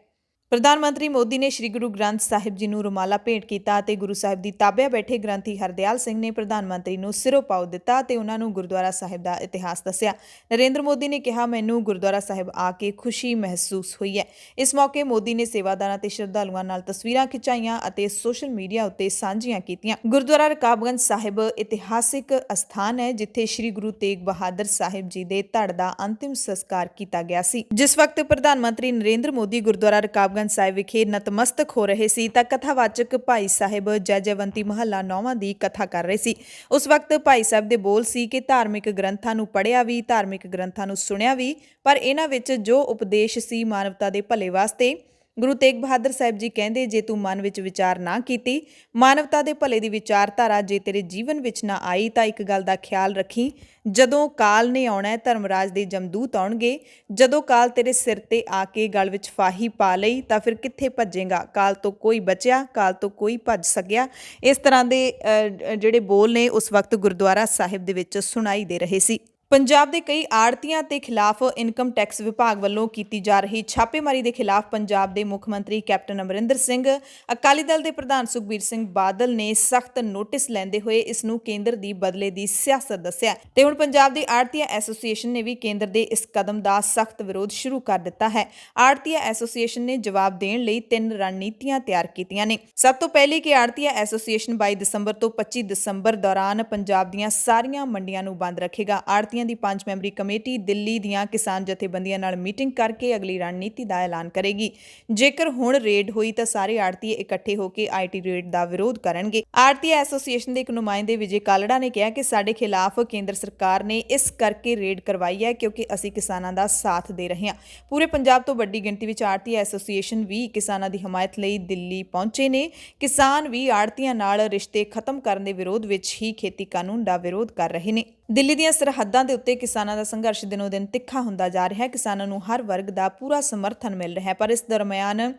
[SPEAKER 1] ਪ੍ਰਧਾਨ ਮੰਤਰੀ ਮੋਦੀ ਨੇ ਸ੍ਰੀ ਗੁਰੂ ਗ੍ਰੰਥ ਸਾਹਿਬ ਜੀ ਨੂੰ ਰੁਮਾਲਾ ਭੇਂਟ ਕੀਤਾ ਅਤੇ ਗੁਰੂ ਸਾਹਿਬ ਦੀ ਤਾਬਿਆ ਬੈਠੇ ਗ੍ਰੰਥੀ ਹਰਦਿਆਲ ਸਿੰਘ ਨੇ ਪ੍ਰਧਾਨ ਮੰਤਰੀ ਨੂੰ ਸਿਰੋਂ ਪਾਉ ਦਿੱਤਾ ਤੇ ਉਹਨਾਂ ਨੂੰ ਗੁਰਦੁਆਰਾ ਸਾਹਿਬ ਦਾ ਇਤਿਹਾਸ ਦੱਸਿਆ। ਨਰਿੰਦਰ ਮੋਦੀ ਨੇ ਕਿਹਾ, ਮੈਨੂੰ ਗੁਰਦੁਆਰਾ ਸਾਹਿਬ ਆ ਕੇ ਖੁਸ਼ੀ ਮਹਿਸੂਸ ਹੋਈ ਹੈ। ਇਸ ਮੌਕੇ ਮੋਦੀ ਨੇ ਸੇਵਾਦਾਰਾਂ ਤੇ ਸ਼ਰਧਾਲੂਆਂ ਨਾਲ ਤਸਵੀਰਾਂ ਖਿਚਾਈਆਂ ਅਤੇ ਸੋਸ਼ਲ ਮੀਡੀਆ ਉੱਤੇ ਸਾਂਝੀਆਂ ਕੀਤੀਆਂ। ਗੁਰਦੁਆਰਾ ਰਕਾਬਗੰਜ ਸਾਹਿਬ ਇਤਿਹਾਸਿਕ ਅਸਥਾਨ ਹੈ ਜਿੱਥੇ ਸ੍ਰੀ ਗੁਰੂ ਤੇਗ ਬਹਾਦਰ ਸਾਹਿਬ ਜੀ ਦੇ ਧੜ ਦਾ ਅੰਤਿਮ ਸੰਸਕਾਰ ਕੀਤਾ ਗਿਆ ਸੀ। ਜਿਸ ਵਕਤ ਪ੍ਰਧਾਨ ਮੰਤਰੀ ਨਰਿੰਦਰ ਮੋਦੀ ਗੁਰਦੁਆਰਾ ਰਕਾਬਗੰਜ ਸਾਹਿਬ ਵਿਖੇ ਨਤਮਸਤਕ ਹੋ ਰਹੇ ਸੀ ਤਾਂ ਕਥਾਵਾਚਕ ਭਾਈ ਸਾਹਿਬ ਜੈ ਜੈਵੰਤੀ ਮਹੱਲਾ 9ਵਾਂ ਦੀ ਕਥਾ ਕਰ ਰਹੇ ਸੀ। ਉਸ ਵਕਤ ਭਾਈ ਸਾਹਿਬ ਦੇ ਬੋਲ ਸੀ ਕਿ ਧਾਰਮਿਕ ਗ੍ਰੰਥਾਂ ਨੂੰ ਪੜ੍ਹਿਆ ਵੀ, ਧਾਰਮਿਕ ਗ੍ਰੰਥਾਂ ਨੂੰ ਸੁਣਿਆ ਵੀ, ਪਰ ਇਹਨਾਂ ਵਿੱਚ ਜੋ ਉਪਦੇਸ਼ ਸੀ ਮਾਨਵਤਾ ਦੇ ਭਲੇ ਵਾਸਤੇ ਗੁਰੂ ਤੇਗ ਬਹਾਦਰ ਸਾਹਿਬ ਜੀ ਕਹਿੰਦੇ, ਜੇ ਤੂੰ ਮਨ ਵਿੱਚ ਵਿਚਾਰ ਨਾ ਕੀਤੀ, ਮਾਨਵਤਾ ਦੇ ਭਲੇ ਦੀ ਵਿਚਾਰਧਾਰਾ ਜੇ ਤੇਰੇ ਜੀਵਨ ਵਿੱਚ ਨਾ ਆਈ ਤਾਂ ਇੱਕ ਗੱਲ ਦਾ ਖਿਆਲ ਰੱਖੀ, ਜਦੋਂ ਕਾਲ ਨੇ ਆਉਣਾ ਹੈ, ਧਰਮਰਾਜ ਦੇ ਜਮਦੂਤ ਆਉਣਗੇ। ਜਦੋਂ ਕਾਲ ਤੇਰੇ ਸਿਰ ਤੇ ਆ ਕੇ ਗਲ ਵਿੱਚ ਫਾਹੀ ਪਾ ਲਈ ਤਾਂ ਫਿਰ ਕਿੱਥੇ ਭੱਜੇਗਾ? ਕਾਲ ਤੋਂ ਕੋਈ ਬਚਿਆ, ਕਾਲ ਤੋਂ ਕੋਈ ਭੱਜ ਸਕਿਆ। ਇਸ ਤਰ੍ਹਾਂ ਦੇ ਜਿਹੜੇ ਬੋਲ ਨੇ ਉਸ ਵਕਤ ਗੁਰਦੁਆਰਾ ਸਾਹਿਬ ਦੇ ਵਿੱਚ ਸੁਣਾਈ ਦੇ ਰਹੇ ਸੀ। ਪੰਜਾਬ ਦੇ ਕਈ ਆੜ੍ਹਤੀਆਂ ਦੇ ਖਿਲਾਫ ਇਨਕਮ ਟੈਕਸ ਵਿਭਾਗ ਵੱਲੋਂ ਕੀਤੀ ਜਾ ਰਹੀ ਛਾਪੇਮਾਰੀ ਦੇ ਖਿਲਾਫ ਪੰਜਾਬ ਦੇ ਮੁੱਖ ਮੰਤਰੀ ਕੈਪਟਨ ਅਮਰਿੰਦਰ ਸਿੰਘ, ਅਕਾਲੀ ਦਲ ਦੇ ਪ੍ਰਧਾਨ ਸੁਖਬੀਰ ਸਿੰਘ ਬਾਦਲ ਨੇ ਸਖਤ ਨੋਟਿਸ ਲੈਂਦੇ ਹੋਏ ਇਸ ਨੂੰ ਕੇਂਦਰ ਦੀ ਬਦਲੇ ਦੀ ਸਿਆਸਤ ਦੱਸਿਆ ਤੇ ਹੁਣ ਪੰਜਾਬ ਦੀ ਆੜ੍ਹਤੀਆ ਐਸੋਸੀਏਸ਼ਨ ਨੇ ਵੀ ਕੇਂਦਰ ਦੇ ਇਸ ਕਦਮ ਦਾ ਸਖਤ ਵਿਰੋਧ ਸ਼ੁਰੂ ਕਰ ਦਿੱਤਾ ਹੈ। ਆੜ੍ਹਤੀਆ ਐਸੋਸੀਏਸ਼ਨ ਨੇ ਜਵਾਬ ਦੇਣ ਲਈ 3 ਰਣਨੀਤੀਆਂ ਤਿਆਰ ਕੀਤੀਆਂ ਨੇ। ਸਭ ਤੋਂ ਪਹਿਲੀ ਕਿ ਆੜ੍ਹਤੀਆ ਐਸੋਸੀਏਸ਼ਨ 22 ਦਸੰਬਰ ਤੋਂ 25 ਦਸੰਬਰ ਦੌਰਾਨ ਪੰਜਾਬ ਦੀਆਂ ਸਾਰੀਆਂ ਮੰਡੀਆਂ ਨੂੰ ਬੰਦ ਰੱਖੇਗਾ। ਆੜ੍ਹਤੀਆਂ ਦੀ 5 ਮੈਂਬਰੀ ਕਮੇਟੀ ਦਿੱਲੀ ਦੀਆਂ ਕਿਸਾਨ ਜਥੇਬੰਦੀਆਂ ਨਾਲ ਮੀਟਿੰਗ ਕਰਕੇ ਅਗਲੀ ਰਣਨੀਤੀ ਦਾ ਐਲਾਨ ਕਰੇਗੀ। ਜੇਕਰ ਹੁਣ ਰੇਡ ਹੋਈ ਤਾਂ ਸਾਰੇ ਆੜ੍ਹਤੀਏ ਇਕੱਠੇ ਹੋ ਕੇ ਆਈਟੀ ਰੇਡ ਦਾ ਵਿਰੋਧ ਕਰਨਗੇ। ਆੜ੍ਹਤੀਆ ਐਸੋਸੀਏਸ਼ਨ ਦੇ ਇੱਕ ਨੁਮਾਇੰਦੇ ਵਿਜੇ ਕਾਲੜਾ ਨੇ ਕਿਹਾ ਕਿ ਸਾਡੇ ਖਿਲਾਫ ਕੇਂਦਰ ਸਰਕਾਰ ਨੇ ਇਸ ਕਰਕੇ ਰੇਡ ਕਰਵਾਈ ਹੈ ਕਿਉਂਕਿ ਅਸੀਂ ਕਿਸਾਨਾਂ ਦਾ ਸਾਥ ਦੇ ਰਹੇ ਹਾਂ। ਪੂਰੇ ਪੰਜਾਬ ਤੋਂ ਵੱਡੀ ਗਿਣਤੀ ਵਿੱਚ ਆੜ੍ਹਤੀਆ ਐਸੋਸੀਏਸ਼ਨ ਵੀ ਕਿਸਾਨਾਂ ਦੀ ਹਮਾਇਤ ਲਈ ਦਿੱਲੀ ਪਹੁੰਚੇ ਨੇ। ਕਿਸਾਨ ਵੀ ਆੜ੍ਹਤੀਆਂ ਨਾਲ ਰਿਸ਼ਤੇ ਖਤਮ ਕਰਨ ਦੇ ਵਿਰੋਧ ਵਿੱਚ ਹੀ ਖੇਤੀ ਕਾਨੂੰਨ ਦਾ ਵਿਰੋਧ ਕਰ ਰਹੇ ਨੇ। ਦਿੱਲੀ ਦੀਆਂ ਸਰਹੱਦਾਂ ਦੇ ਉੱਤੇ ਕਿਸਾਨਾਂ ਦਾ ਸੰਘਰਸ਼ ਦਿਨੋਂ ਦਿਨ ਤਿੱਖਾ ਹੁੰਦਾ ਜਾ ਰਿਹਾ ਹੈ। ਕਿਸਾਨਾਂ ਨੂੰ ਹਰ ਵਰਗ ਦਾ ਪੂਰਾ ਸਮਰਥਨ ਮਿਲ ਰਿਹਾ ਹੈ, ਪਰ ਇਸ ਦਰਮਿਆਨ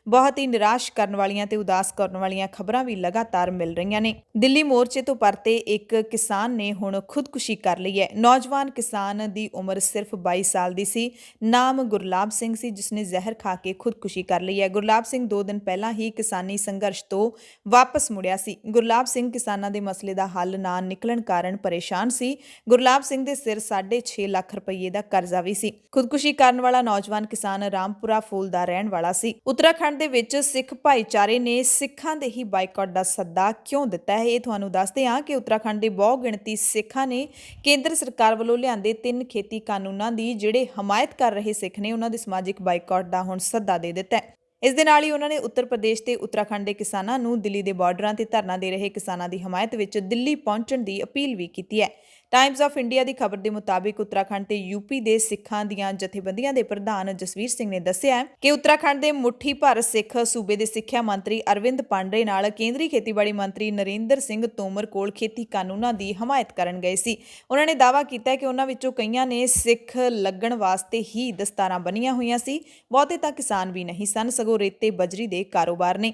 [SPEAKER 1] ਬਹੁਤ ਹੀ ਨਿਰਾਸ਼ ਕਰਨ ਵਾਲੀਆਂ ਤੇ ਉਦਾਸ ਕਰਨ ਵਾਲੀਆਂ ਖਬਰਾਂ ਵੀ ਲਗਾਤਾਰ ਮਿਲ ਰਹੀਆਂ ਨੇ। ਦਿੱਲੀ ਮੋਰਚੇ ਤੋਂ ਪਰਤੇ ਇੱਕ ਕਿਸਾਨ ਨੇ ਹੁਣ ਖੁਦਕੁਸ਼ੀ ਕਰ ਲਈ ਹੈ। ਨੌਜਵਾਨ ਕਿਸਾਨ ਦੀ ਉਮਰ ਸਿਰਫ 22 ਸਾਲ ਦੀ ਸੀ। ਨਾਮ ਗੁਰਲਾਬ ਸਿੰਘ ਸੀ, ਜਿਸ ਨੇ ਜ਼ਹਿਰ ਖਾ ਕੇ ਖੁਦਕੁਸ਼ੀ ਕਰ ਲਈ ਹੈ। ਗੁਰਲਾਬ ਸਿੰਘ 2 ਦਿਨ ਪਹਿਲਾਂ ਹੀ ਕਿਸਾਨੀ ਸੰਘਰਸ਼ ਤੋਂ ਵਾਪਸ ਮੁੜਿਆ ਸੀ। ਗੁਰਲਾਬ ਸਿੰਘ ਕਿਸਾਨਾਂ ਦੇ ਮਸਲੇ ਦਾ ਹੱਲ ਨਾ ਨਿਕਲਣ ਕਾਰਨ ਪਰੇਸ਼ਾਨ ਸੀ। ਗੁਰਲਾਬ ਸਿੰਘ ਦੇ ਸਿਰ 6.5 ਲੱਖ ਰੁਪਏ ਦਾ ਕਰਜ਼ਾ ਵੀ ਸੀ। ਖੁਦਕੁਸ਼ੀ ਕਰਨ ਵਾਲਾ ਨੌਜਵਾਨ ਕਿਸਾਨ ਰਾਮਪੁਰਾ ਫੂਲ ਦਾ ਰਹਿਣ ਵਾਲਾ ਸੀ। ਉੱਤਰਾਖੰਡ ਦੇ ਵਿੱਚ ਸਿੱਖ ਭਾਈਚਾਰੇ ਨੇ ਸਿੱਖਾਂ ਦੇ ਹੀ ਬਾਈਕਾਟ ਦਾ ਸੱਦਾ ਕਿਉਂ ਦਿੱਤਾ ਹੈ, ਇਹ ਤੁਹਾਨੂੰ ਦੱਸਦੇ ਹਾਂ ਕਿ ਉੱਤਰਾਖੰਡ ਦੇ ਬਹੁ ਗਿਣਤੀ ਸਿੱਖਾਂ ਨੇ ਕੇਂਦਰ ਸਰਕਾਰ ਵੱਲੋਂ ਲਿਆਂਦੇ 3 ਖੇਤੀ ਕਾਨੂੰਨਾਂ ਦੀ ਜਿਹੜੇ ਹਮਾਇਤ ਕਰ ਰਹੇ ਸਿੱਖ ਨੇ ਉਹਨਾਂ ਦੇ ਸਮਾਜਿਕ ਬਾਈਕਾਟ ਦਾ ਹੁਣ ਸੱਦਾ ਦੇ ਦਿੱਤਾ ਹੈ। ਇਸ ਦੇ ਨਾਲ ਹੀ ਉਹਨਾਂ ਨੇ ਉੱਤਰ ਪ੍ਰਦੇਸ਼ ਤੇ ਉੱਤਰਾਖੰਡ ਦੇ ਕਿਸਾਨਾਂ ਨੂੰ ਦਿੱਲੀ ਦੇ ਬਾਰਡਰਾਂ ਤੇ ਧਰਨਾ ਦੇ ਰਹੇ ਕਿਸਾਨਾਂ ਦੀ ਹਮਾਇਤ ਵਿੱਚ ਦਿੱਲੀ ਪਹੁੰਚਣ ਦੀ ਅਪੀਲ ਵੀ ਕੀਤੀ ਹੈ। ਟਾਈਮਜ਼ ਆਫ ਇੰਡੀਆ ਦੀ ਖਬਰ ਦੇ ਮੁਤਾਬਿਕ ਉੱਤਰਾਖੰਡ ਤੇ ਯੂਪੀ ਦੇ ਸਿੱਖਾਂ ਦੀਆਂ ਜਥੇਬੰਦੀਆਂ ਦੇ ਪ੍ਰਧਾਨ ਜਸਵੀਰ ਸਿੰਘ ਨੇ ਦੱਸਿਆ ਕਿ ਉੱਤਰਾਖੰਡ ਦੇ ਮੁੱਠੀ ਭਰ ਸਿੱਖ ਸੂਬੇ ਦੇ ਸਿੱਖਿਆ ਮੰਤਰੀ ਅਰਵਿੰਦ ਪਾਂਡੇ ਨਾਲ ਕੇਂਦਰੀ ਖੇਤੀਬਾੜੀ ਮੰਤਰੀ ਨਰਿੰਦਰ ਸਿੰਘ ਤੋਮਰ ਕੋਲ ਖੇਤੀ ਕਾਨੂੰਨਾਂ ਦੀ ਹਮਾਇਤ ਕਰਨ ਗਏ ਸੀ। ਉਹਨਾਂ ਨੇ ਦਾਅਵਾ ਕੀਤਾ ਕਿ ਉਹਨਾਂ ਵਿੱਚੋਂ ਕਈਆਂ ਨੇ ਸਿੱਖ ਲੱਗਣ ਵਾਸਤੇ ਹੀ ਦਸਤਾਰਾਂ ਬੰਨੀਆਂ ਹੋਈਆਂ ਸੀ। ਬਹੁਤੇ ਤਾਂ ਕਿਸਾਨ ਵੀ ਨਹੀਂ ਸਨ, ਸਗੋਂ ਰੇਤੇ ਬਜਰੀ ਦੇ ਕਾਰੋਬਾਰ ਨੇ।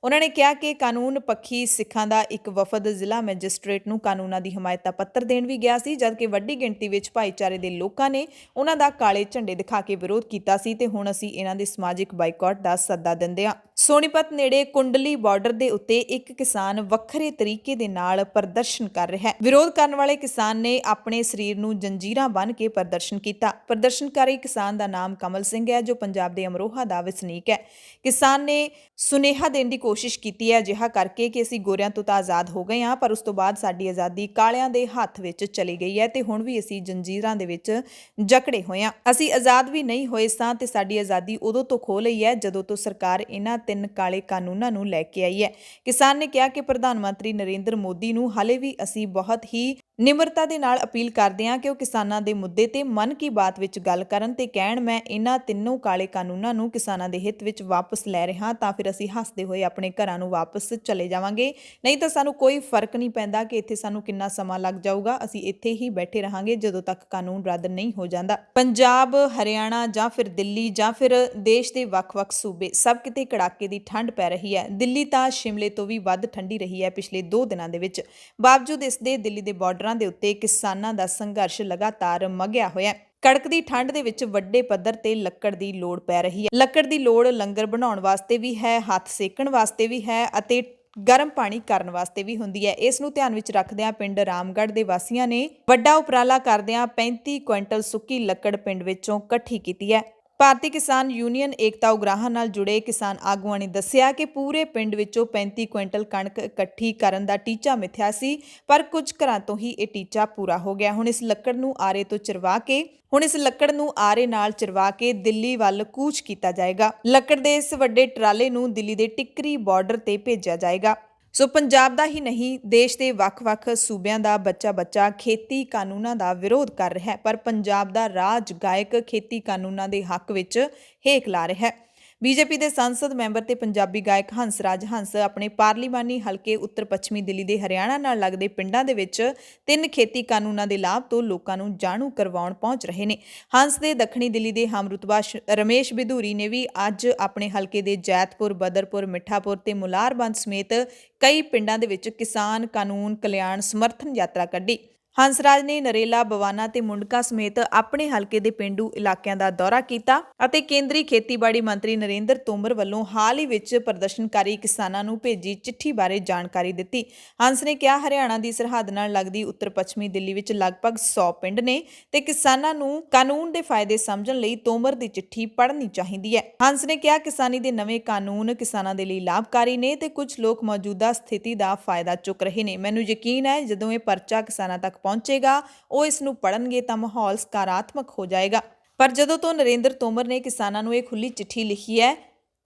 [SPEAKER 1] ਉਹਨਾਂ ਨੇ ਕਿਹਾ ਕਿ ਕਾਨੂੰਨ ਪੱਖੀ ਸਿੱਖਾਂ ਦਾ ਇੱਕ ਵਫਦ ਜ਼ਿਲ੍ਹਾ ਮੈਜਿਸਟ੍ਰੇਟ ਨੂੰ ਕਾਨੂੰਨਾਂ ਦੀ ਹਮਾਇਤ ਦਾ ਪੱਤਰ ਦੇਣ ਵੀ ਗਿਆ ਸੀ, ਜਦਕਿ ਵੱਡੀ ਗਿਣਤੀ ਵਿੱਚ ਭਾਈਚਾਰੇ ਦੇ ਲੋਕਾਂ ਨੇ ਉਹਨਾਂ ਦਾ ਕਾਲੇ ਝੰਡੇ ਦਿਖਾ ਕੇ ਵਿਰੋਧ ਕੀਤਾ ਸੀ ਤੇ ਹੁਣ ਅਸੀਂ ਇਹਨਾਂ ਦੇ ਸਮਾਜਿਕ ਬਾਈਕਾਟ ਦਾ ਸੱਦਾ ਦਿੰਦੇ ਹਾਂ। ਸੋਨੀਪਤ ਨੇੜੇ ਕੁੰਡਲੀ ਬਾਰਡਰ ਦੇ ਉੱਤੇ ਇੱਕ ਕਿਸਾਨ ਵੱਖਰੇ ਤਰੀਕੇ ਦੇ ਨਾਲ ਪ੍ਰਦਰਸ਼ਨ ਕਰ ਰਿਹਾ ਹੈ। ਵਿਰੋਧ ਕਰਨ ਵਾਲੇ ਕਿਸਾਨ ਨੇ ਆਪਣੇ ਸਰੀਰ ਨੂੰ ਜੰਜੀਰਾਂ ਬੰਨ੍ਹ ਕੇ ਪ੍ਰਦਰਸ਼ਨ ਕੀਤਾ। ਪ੍ਰਦਰਸ਼ਨਕਾਰੀ ਕਿਸਾਨ ਦਾ ਨਾਮ ਕਮਲ ਸਿੰਘ ਹੈ, ਜੋ ਪੰਜਾਬ ਦੇ ਅਮਰੋਹਾ ਦਾ ਵਸਨੀਕ ਹੈ। ਕਿਸਾਨ ਨੇ ਸੁਨੇਹਾ ਦੇਣ ਦੀ ਕੋਸ਼ਿਸ਼ ਕੀਤੀ ਹੈ ਅਜਿਹਾ ਕਰਕੇ ਕਿ ਅਸੀਂ ਗੋਰਿਆਂ ਤੋਂ ਤਾਂ ਆਜ਼ਾਦ ਹੋ ਗਏ ਹਾਂ, ਪਰ ਉਸ ਤੋਂ ਬਾਅਦ ਸਾਡੀ ਆਜ਼ਾਦੀ ਕਾਲਿਆਂ ਦੇ ਹੱਥ ਵਿੱਚ ਚਲੀ ਗਈ ਹੈ ਤੇ ਹੁਣ ਵੀ ਅਸੀਂ ਜੰਜੀਰਾਂ ਦੇ ਵਿੱਚ ਜਕੜੇ ਹੋਏ ਹਾਂ। ਅਸੀਂ ਆਜ਼ਾਦ ਵੀ ਨਹੀਂ ਹੋਏ ਸਾਂ ਤੇ ਸਾਡੀ ਆਜ਼ਾਦੀ ਉਦੋਂ ਤੋਂ ਖੋਹ ਲਈ ਹੈ ਜਦੋਂ ਤੋਂ ਸਰਕਾਰ ਇਹਨਾਂ 3 ਕਾਲੇ ਕਾਨੂੰਨਾਂ ਨੂੰ ਲੈ ਕੇ ਆਈ ਹੈ। ਕਿਸਾਨ ਨੇ ਕਿਹਾ ਕਿ ਪ੍ਰਧਾਨ ਮੰਤਰੀ ਨਰਿੰਦਰ ਮੋਦੀ ਨੂੰ ਹਾਲੇ ਵੀ ਅਸੀਂ ਬਹੁਤ ਹੀ ਨਿਮਰਤਾ ਦੇ ਨਾਲ ਅਪੀਲ ਕਰਦੇ ਹਾਂ ਕਿ ਉਹ ਕਿਸਾਨਾਂ ਦੇ ਮੁੱਦੇ ਤੇ ਮਨ ਕੀ ਬਾਤ ਵਿੱਚ ਗੱਲ ਕਰਨ ਤੇ ਕਹਿਣ, ਮੈਂ ਇਹਨਾਂ 3 ਕਾਲੇ ਕਾਨੂੰਨਾਂ ਨੂੰ ਕਿਸਾਨਾਂ ਦੇ ਹਿੱਤ ਵਿੱਚ ਵਾਪਸ ਲੈ ਰਿਹਾ ਤਾਂ ਫਿਰ ਅਸੀਂ ਹੱਸਦੇ ਹੋਏ ਆਪਣੇ ਘਰਾਂ ਨੂੰ ਵਾਪਸ ਚਲੇ ਜਾਵਾਂਗੇ। ਨਹੀਂ ਤਾਂ ਸਾਨੂੰ ਕੋਈ ਫਰਕ ਨਹੀਂ ਪੈਂਦਾ ਕਿ ਇੱਥੇ ਸਾਨੂੰ ਕਿੰਨਾ ਸਮਾਂ ਲੱਗ ਜਾਊਗਾ, ਅਸੀਂ ਇੱਥੇ ਹੀ ਬੈਠੇ ਰਹਾਂਗੇ ਜਦੋਂ ਤੱਕ ਕਾਨੂੰਨ ਰੱਦ ਨਹੀਂ ਹੋ ਜਾਂਦਾ। ਪੰਜਾਬ, ਹਰਿਆਣਾ ਜਾਂ ਫਿਰ ਦਿੱਲੀ ਜਾਂ ਫਿਰ ਦੇਸ਼ ਦੇ ਵੱਖ-ਵੱਖ ਸੂਬੇ ਸਭ ਕਿਤੇ ਕੜਾਕੇ ਦੀ ਠੰਡ ਪੈ ਰਹੀ ਹੈ। ਦਿੱਲੀ ਤਾਂ ਸ਼ਿਮਲੇ ਤੋਂ ਵੀ ਵੱਧ ਠੰਡੀ ਰਹੀ ਹੈ ਪਿਛਲੇ 2 ਦਿਨਾਂ ਦੇ ਵਿੱਚ। ਬਾਵਜੂਦ ਇਸ ਦੇ ਦਿੱਲੀ ਦੇ ਬਾਰਡਰਾਂ ਦੇ ਉੱਤੇ ਕਿਸਾਨਾਂ ਦਾ ਸੰਘਰਸ਼ ਲਗਾਤਾਰ ਮਘਿਆ ਹੋਇਆ ਹੈ। ਕੜਕਦੀ ਠੰਡ ਦੇ ਵਿੱਚ ਵੱਡੇ ਪੱਧਰ ਤੇ ਲੱਕੜ ਦੀ ਲੋੜ ਪੈ ਰਹੀ ਹੈ। ਲੱਕੜ ਦੀ ਲੋੜ ਲੰਗਰ ਬਣਾਉਣ ਵਾਸਤੇ ਵੀ ਹੈ, ਹੱਥ ਸੇਕਣ ਵਾਸਤੇ ਵੀ ਹੈ ਅਤੇ ਗਰਮ ਪਾਣੀ ਕਰਨ ਵਾਸਤੇ ਵੀ ਹੁੰਦੀ ਹੈ। ਇਸ ਨੂੰ ਧਿਆਨ ਵਿੱਚ ਰੱਖਦਿਆਂ ਪਿੰਡ ਰਾਮਗੜ੍ਹ ਦੇ ਵਾਸੀਆਂ ਨੇ ਵੱਡਾ ਉਪਰਾਲਾ ਕਰਦਿਆਂ 35 ਕੁਇੰਟਲ ਸੁੱਕੀ ਲੱਕੜ ਪਿੰਡ ਵਿੱਚੋਂ ਇਕੱਠੀ ਕੀਤੀ ਹੈ। ਭਾਰਤੀ ਕਿਸਾਨ ਯੂਨੀਅਨ ਏਕਤਾ ਉਗਰਾਹਾਂ ਨਾਲ ਜੁੜੇ ਕਿਸਾਨ ਆਗੂਆਂ ਨੇ ਦੱਸਿਆ ਕਿ ਪੂਰੇ ਪਿੰਡ ਵਿੱਚੋਂ 35 ਕੁਇੰਟਲ ਕਣਕ ਇਕੱਠੀ ਕਰਨ ਦਾ ਟੀਚਾ ਮਿਥਿਆ ਸੀ, ਪਰ ਕੁਝ ਘਰਾਂ ਤੋਂ ਹੀ ਇਹ ਟੀਚਾ ਪੂਰਾ ਹੋ ਗਿਆ। ਹੁਣ ਇਸ ਲੱਕੜ ਨੂੰ ਆਰੇ ਨਾਲ ਚਰਵਾ ਕੇ ਦਿੱਲੀ ਵੱਲ ਕੂਚ ਕੀਤਾ ਜਾਏਗਾ। ਲੱਕੜ ਦੇ ਇਸ ਵੱਡੇ ਟਰਾਲੇ ਨੂੰ ਦਿੱਲੀ ਦੇ ਟਿੱਕਰੀ ਬਾਰਡਰ ਤੇ ਭੇਜਿਆ ਜਾਏਗਾ। ਸੋ ਪੰਜਾਬ ਦਾ ਹੀ ਨਹੀਂ, ਦੇਸ਼ ਦੇ ਵੱਖ-ਵੱਖ ਸੂਬਿਆਂ ਦਾ ਬੱਚਾ ਖੇਤੀ ਕਾਨੂੰਨਾਂ ਦਾ ਵਿਰੋਧ ਕਰ ਰਿਹਾ ਹੈ, ਪਰ ਪੰਜਾਬ ਦਾ ਰਾਜ ਗਾਇਕ ਖੇਤੀ ਕਾਨੂੰਨਾਂ ਦੇ ਹੱਕ ਵਿੱਚ ਹੇਕ ਲਾ ਰਿਹਾ ਹੈ। ਬੀਜੇਪੀ ਦੇ ਸੰਸਦ ਮੈਂਬਰ ਤੇ ਪੰਜਾਬੀ ਗਾਇਕ ਹੰਸਰਾਜ ਹੰਸ ਆਪਣੇ ਪਾਰਲੀਮਾਨੀ ਹਲਕੇ ਉੱਤਰ ਪੱਛਮੀ ਦਿੱਲੀ ਦੇ ਹਰਿਆਣਾ ਨਾਲ ਲੱਗਦੇ ਪਿੰਡਾਂ ਦੇ ਵਿੱਚ 3 ਖੇਤੀ ਕਾਨੂੰਨਾਂ ਦੇ ਲਾਭ ਤੋਂ ਲੋਕਾਂ ਨੂੰ ਜਾਣੂ ਕਰਵਾਉਣ ਪਹੁੰਚ ਰਹੇ ਨੇ। ਹੰਸ ਦੇ ਦੱਖਣੀ ਦਿੱਲੀ ਦੇ ਹਮਰੁਤਬਾ ਰਮੇਸ਼ ਬਿਧੂਰੀ ਨੇ ਵੀ ਅੱਜ ਆਪਣੇ ਹਲਕੇ ਦੇ ਜੈਤਪੁਰ, ਬਦਰਪੁਰ, ਮਿੱਠਾਪੁਰ ਤੇ ਮੁਲਾਰਬੰਦ ਸਮੇਤ ਕਈ ਪਿੰਡਾਂ ਦੇ ਵਿੱਚ ਕਿਸਾਨ ਕਾਨੂੰਨ ਕਲਿਆਣ ਸਮਰਥਨ ਯਾਤਰਾ ਕੱਢੀ। ਹੰਸਰਾਜ ਨੇ ਨਰੇਲਾ, ਬਵਾਨਾ ਤੇ ਮੁੰਡਕਾ ਸਮੇਤ ਆਪਣੇ ਹਲਕੇ ਦੇ ਪਿੰਡੂ ਇਲਾਕਿਆਂ ਦਾ ਦੌਰਾ ਕੀਤਾ ਅਤੇ ਕੇਂਦਰੀ ਖੇਤੀਬਾੜੀ ਮੰਤਰੀ ਨਰਿੰਦਰ ਤੋਮਰ ਵੱਲੋਂ ਹਾਲ ਹੀ ਵਿੱਚ ਪ੍ਰਦਰਸ਼ਨਕਾਰੀ ਕਿਸਾਨਾਂ ਨੂੰ ਭੇਜੀ ਚਿੱਠੀ ਬਾਰੇ ਜਾਣਕਾਰੀ ਦਿੱਤੀ। ਹੰਸ ਨੇ ਕਿਹਾ, ਹਰਿਆਣਾ ਦੀ ਸਰਹੱਦ ਨਾਲ ਲੱਗਦੀ ਉੱਤਰ ਪੱਛਮੀ ਦਿੱਲੀ ਵਿੱਚ ਲਗਭਗ 100 ਪਿੰਡ ਨੇ ਤੇ ਕਿਸਾਨਾਂ ਨੂੰ ਕਾਨੂੰਨ ਦੇ ਫਾਇਦੇ ਸਮਝਣ ਲਈ ਤੋਮਰ ਦੀ ਚਿੱਠੀ ਪੜ੍ਹਨੀ ਚਾਹੀਦੀ ਹੈ। ਹੰਸ ਨੇ ਕਿਹਾ, ਕਿਸਾਨੀ ਦੇ ਨਵੇਂ ਕਾਨੂੰਨ ਕਿਸਾਨਾਂ ਦੇ ਲਈ ਲਾਭਕਾਰੀ ਨੇ ਤੇ ਕੁਝ ਲੋਕ ਮੌਜੂਦਾ ਸਥਿਤੀ ਦਾ ਫਾਇਦਾ ਚੁੱਕ ਰਹੇ ਨੇ। ਮੈਨੂੰ ਯਕੀਨ ਹੈ ਜਦੋਂ ਇਹ ਪਰਚਾ ਕਿਸਾਨਾਂ ਤੱਕ ਪਹੁੰਚੇਗਾ ਉਹ ਇਸ ਨੂੰ ਪੜ੍ਹਨਗੇ ਤਾਂ ਮਾਹੌਲ ਸਕਾਰਾਤਮਕ ਹੋ ਜਾਏਗਾ। ਪਰ ਜਦੋਂ ਤੋਂ ਨਰਿੰਦਰ ਤੋਮਰ ਨੇ ਕਿਸਾਨਾਂ ਨੂੰ ਇਹ ਖੁੱਲੀ ਚਿੱਠੀ ਲਿਖੀ ਹੈ,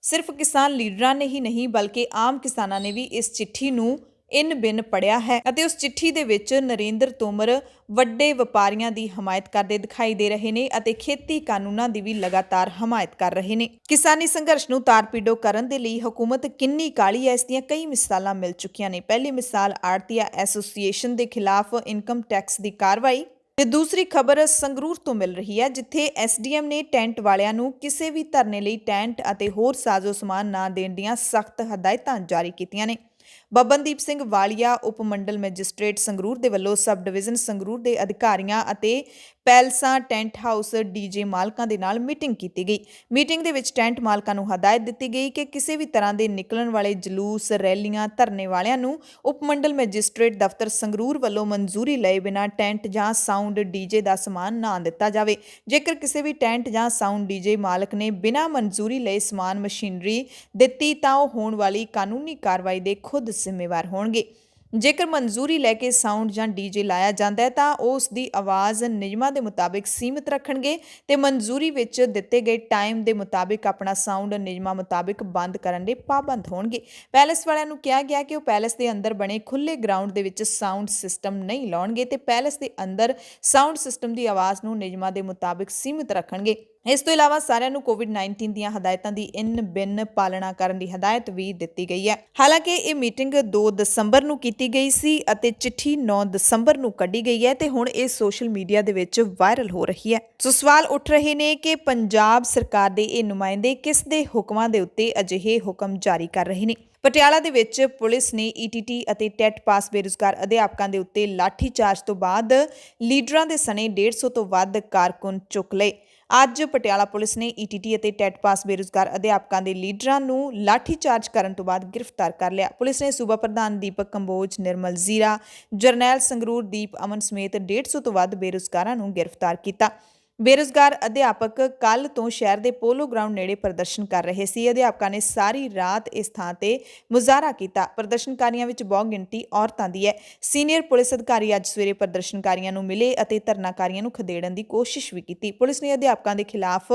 [SPEAKER 1] ਸਿਰਫ ਕਿਸਾਨ ਲੀਡਰਾਂ ਨੇ ਹੀ ਨਹੀਂ ਬਲਕਿ ਆਮ ਕਿਸਾਨਾਂ ਨੇ ਵੀ ਇਸ ਚਿੱਠੀ ਨੂੰ ਇਨ-ਬਿਨ ਪੜ੍ਹਿਆ ਹੈ ਅਤੇ ਉਸ ਚਿੱਠੀ ਦੇ ਵਿੱਚ ਨਰਿੰਦਰ ਤੋਮਰ ਵੱਡੇ ਵਪਾਰੀਆਂ ਦੀ ਹਮਾਇਤ ਕਰਦੇ ਦਿਖਾਈ ਦੇ ਰਹੇ ਨੇ ਅਤੇ ਖੇਤੀ ਕਾਨੂੰਨਾਂ ਦੀ ਵੀ ਲਗਾਤਾਰ ਹਮਾਇਤ ਕਰ ਰਹੇ ਨੇ। ਕਿਸਾਨੀ ਸੰਘਰਸ਼ ਨੂੰ ਤਾਰਪੀਡੋ ਕਰਨ ਦੇ ਲਈ ਹਕੂਮਤ ਕਿੰਨੀ ਕਾਲੀ ਹੈ, ਇਸ ਦੀਆਂ ਕਈ ਮਿਸਾਲਾਂ ਮਿਲ ਚੁੱਕੀਆਂ ਨੇ। ਪਹਿਲੀ ਮਿਸਾਲ ਆੜਤੀਆ ਐਸੋਸੀਏਸ਼ਨ ਦੇ ਖਿਲਾਫ ਇਨਕਮ ਟੈਕਸ ਦੀ ਕਾਰਵਾਈ ਤੇ ਦੂਸਰੀ ਖਬਰ ਸੰਗਰੂਰ ਤੋਂ ਮਿਲ ਰਹੀ ਹੈ, ਜਿੱਥੇ ਐਸਡੀਐਮ ਨੇ ਟੈਂਟ ਵਾਲਿਆਂ ਨੂੰ ਕਿਸੇ ਵੀ ਧਰਨੇ ਲਈ ਟੈਂਟ ਅਤੇ ਹੋਰ ਸਾਜ਼ੋ ਸਮਾਨ ਨਾ ਦੇਣ ਦੀਆਂ ਸਖਤ ਹਦਾਇਤਾਂ ਜਾਰੀ ਕੀਤੀਆਂ ਨੇ। ਬੱਬਨਦੀਪ ਸਿੰਘ ਵਾਲੀਆ ਉਪ ਮੰਡਲ ਮੈਜਿਸਟ੍ਰੇਟ ਸੰਗਰੂਰ ਦੇ ਵੱਲੋਂ ਸਬ ਡਿਵੀਜ਼ਨ ਸੰਗਰੂਰ ਦੇ ਅਧਿਕਾਰੀਆਂ ਅਤੇ ਪੈਲਸਾਂ, ਟੈਂਟ ਹਾਊਸ, ਡੀਜੇ ਮਾਲਕਾਂ ਦੇ ਨਾਲ ਮੀਟਿੰਗ ਕੀਤੀ ਗਈ। ਮੀਟਿੰਗ ਦੇ ਵਿੱਚ ਟੈਂਟ ਮਾਲਕਾਂ ਨੂੰ ਹਦਾਇਤ ਦਿੱਤੀ ਗਈ ਕਿ ਕਿਸੇ ਵੀ ਤਰ੍ਹਾਂ ਦੇ ਨਿਕਲਣ ਵਾਲੇ ਜਲੂਸ, ਰੈਲੀਆਂ, ਧਰਨੇ ਵਾਲਿਆਂ ਨੂੰ ਉਪ ਮੰਡਲ ਮੈਜਿਸਟ੍ਰੇਟ ਦਫ਼ਤਰ ਸੰਗਰੂਰ ਵੱਲੋਂ ਮਨਜ਼ੂਰੀ ਲਏ ਬਿਨਾਂ ਟੈਂਟ ਜਾਂ ਸਾਊਂਡ ਡੀਜੇ ਦਾ ਸਮਾਨ ਨਾ ਦਿੱਤਾ ਜਾਵੇ। ਜੇਕਰ ਕਿਸੇ ਵੀ ਟੈਂਟ ਜਾਂ ਸਾਊਂਡ ਡੀਜੇ ਮਾਲਕ ਨੇ ਬਿਨਾਂ ਮਨਜ਼ੂਰੀ ਲਏ ਸਮਾਨ ਮਸ਼ੀਨਰੀ ਦਿੱਤੀ ਤਾਂ ਉਹ ਹੋਣ ਵਾਲੀ ਕਾਨੂੰਨੀ ਕਾਰਵਾਈ ਦੇ ਖੁਦ ਜ਼ਿੰਮੇਵਾਰ ਹੋਣਗੇ। ਜੇਕਰ ਮਨਜ਼ੂਰੀ ਲੈ ਕੇ ਸਾਊਂਡ ਜਾਂ ਡੀਜੇ ਲਾਇਆ ਜਾਂਦਾ ਹੈ ਤਾਂ ਉਸ ਦੀ ਆਵਾਜ਼ ਨਿਯਮਾਂ ਦੇ ਮੁਤਾਬਿਕ ਸੀਮਿਤ ਰੱਖਣਗੇ ਤੇ ਮਨਜ਼ੂਰੀ ਵਿੱਚ ਦਿੱਤੇ ਗਏ ਟਾਈਮ ਦੇ ਮੁਤਾਬਿਕ ਆਪਣਾ ਸਾਊਂਡ ਨਿਯਮਾਂ ਮੁਤਾਬਿਕ ਬੰਦ ਕਰਨ ਦੇ ਪਾਬੰਦ ਹੋਣਗੇ। ਪੈਲਸ ਵਾਲਿਆਂ ਨੂੰ ਕਿਹਾ ਗਿਆ ਕਿ ਉਹ ਪੈਲਸ ਦੇ ਅੰਦਰ ਬਣੇ ਖੁੱਲੇ ਗਰਾਊਂਡ ਦੇ ਵਿੱਚ ਸਾਊਂਡ ਸਿਸਟਮ ਨਹੀਂ ਲਾਉਣਗੇ ਤੇ ਪੈਲਸ ਦੇ ਅੰਦਰ ਸਾਊਂਡ ਸਿਸਟਮ ਦੀ ਆਵਾਜ਼ ਨੂੰ ਨਿਯਮਾਂ ਦੇ ਮੁਤਾਬਿਕ ਸੀਮਿਤ ਰੱਖਣਗੇ। ਇਸ ਤੋਂ ਇਲਾਵਾ ਸਾਰਿਆਂ ਨੂੰ ਕੋਵਿਡ-19 ਦੀਆਂ ਹਦਾਇਤਾਂ ਦੀ ਇਨ-ਬਿਨ ਪਾਲਣਾ ਕਰਨ ਦੀ ਹਦਾਇਤ ਵੀ ਦਿੱਤੀ ਗਈ ਹੈ। ਹਾਲਾਂਕਿ ਇਹ ਮੀਟਿੰਗ 2 ਦਸੰਬਰ ਨੂੰ ਕੀਤੀ ਗਈ ਸੀ ਅਤੇ ਚਿੱਠੀ 9 ਦਸੰਬਰ ਨੂੰ ਕੱਢੀ ਗਈ ਹੈ ਤੇ ਹੁਣ ਇਹ ਸੋਸ਼ਲ ਮੀਡੀਆ ਦੇ ਵਿੱਚ ਵਾਇਰਲ ਹੋ ਰਹੀ ਹੈ। ਸੋ ਸਵਾਲ ਉੱਠ ਰਹੇ ਨੇ ਕਿ ਪੰਜਾਬ ਸਰਕਾਰ ਦੇ ਇਹ ਨੁਮਾਇੰਦੇ ਕਿਸ ਦੇ ਹੁਕਮਾਂ ਦੇ ਉੱਤੇ ਅਜਿਹੇ ਹੁਕਮ ਜਾਰੀ ਕਰ ਰਹੇ ਨੇ। ਪਟਿਆਲਾ ਦੇ ਵਿੱਚ ਪੁਲਿਸ ਨੇ ਈਟੀਟੀ ਅਤੇ ਟੈਟ ਪਾਸ ਬੇਰੁਜ਼ਗਾਰ ਅਧਿਆਪਕਾਂ ਦੇ ਉੱਤੇ ਲਾਠੀ ਚਾਰਜ ਤੋਂ ਬਾਅਦ ਲੀਡਰਾਂ ਦੇ ਸਣੇ 150 ਤੋਂ ਵੱਧ ਕਾਰਕੁਨ ਚੁੱਕ ਲਏ। ਅੱਜ ਪਟਿਆਲਾ ਪੁਲਿਸ ਨੇ ਈਟੀਟੀ ਅਤੇ ਟੈਟ ਪਾਸ ਬੇਰੁਜ਼ਗਾਰ ਅਧਿਆਪਕਾਂ ਦੇ ਲੀਡਰਾਂ ਨੂੰ ਲਾਠੀ ਚਾਰਜ ਕਰਨ ਤੋਂ ਬਾਅਦ ਗ੍ਰਿਫਤਾਰ ਕਰ ਲਿਆ। ਪੁਲਿਸ ਨੇ ਸੂਬਾ ਪ੍ਰਧਾਨ ਦੀਪਕ ਕੰਬੋਜ, ਨਿਰਮਲ ਜ਼ੀਰਾ, ਜਰਨੈਲ ਸੰਗਰੂਰ ਦੀਪ ਅਮਨ ਸਮੇਤ 150 ਤੋਂ ਵੱਧ ਬੇਰੁਜ਼ਗਾਰਾਂ ਨੂੰ ਗ੍ਰਿਫਤਾਰ ਕੀਤਾ। ਬੇਰੁਜ਼ਗਾਰ ਅਧਿਆਪਕ ਕੱਲ ਤੋਂ ਸ਼ਹਿਰ ਦੇ ਪੋਲੋ ਗਰਾਊਂਡ ਨੇੜੇ ਪ੍ਰਦਰਸ਼ਨ ਕਰ ਰਹੇ ਸੀ। ਅਧਿਆਪਕਾਂ ਨੇ ਸਾਰੀ ਰਾਤ ਇਸ ਥਾਂ ਤੇ ਮੁਜ਼ਾਹਰਾ ਕੀਤਾ। ਪ੍ਰਦਰਸ਼ਨਕਾਰੀਆਂ ਵਿੱਚ ਬਹੁ ਗਿਣਤੀ ਔਰਤਾਂ ਦੀ ਹੈ। ਸੀਨੀਅਰ ਪੁਲਿਸ ਅਧਿਕਾਰੀ ਅੱਜ ਸਵੇਰੇ ਪ੍ਰਦਰਸ਼ਨਕਾਰੀਆਂ ਨੂੰ ਮਿਲੇ ਅਤੇ ਧਰਨਾਕਾਰੀਆਂ ਨੂੰ ਖਦੇੜਨ ਦੀ ਕੋਸ਼ਿਸ਼ ਵੀ ਕੀਤੀ। ਪੁਲਿਸ ਨੇ ਅਧਿਆਪਕਾਂ ਦੇ ਖਿਲਾਫ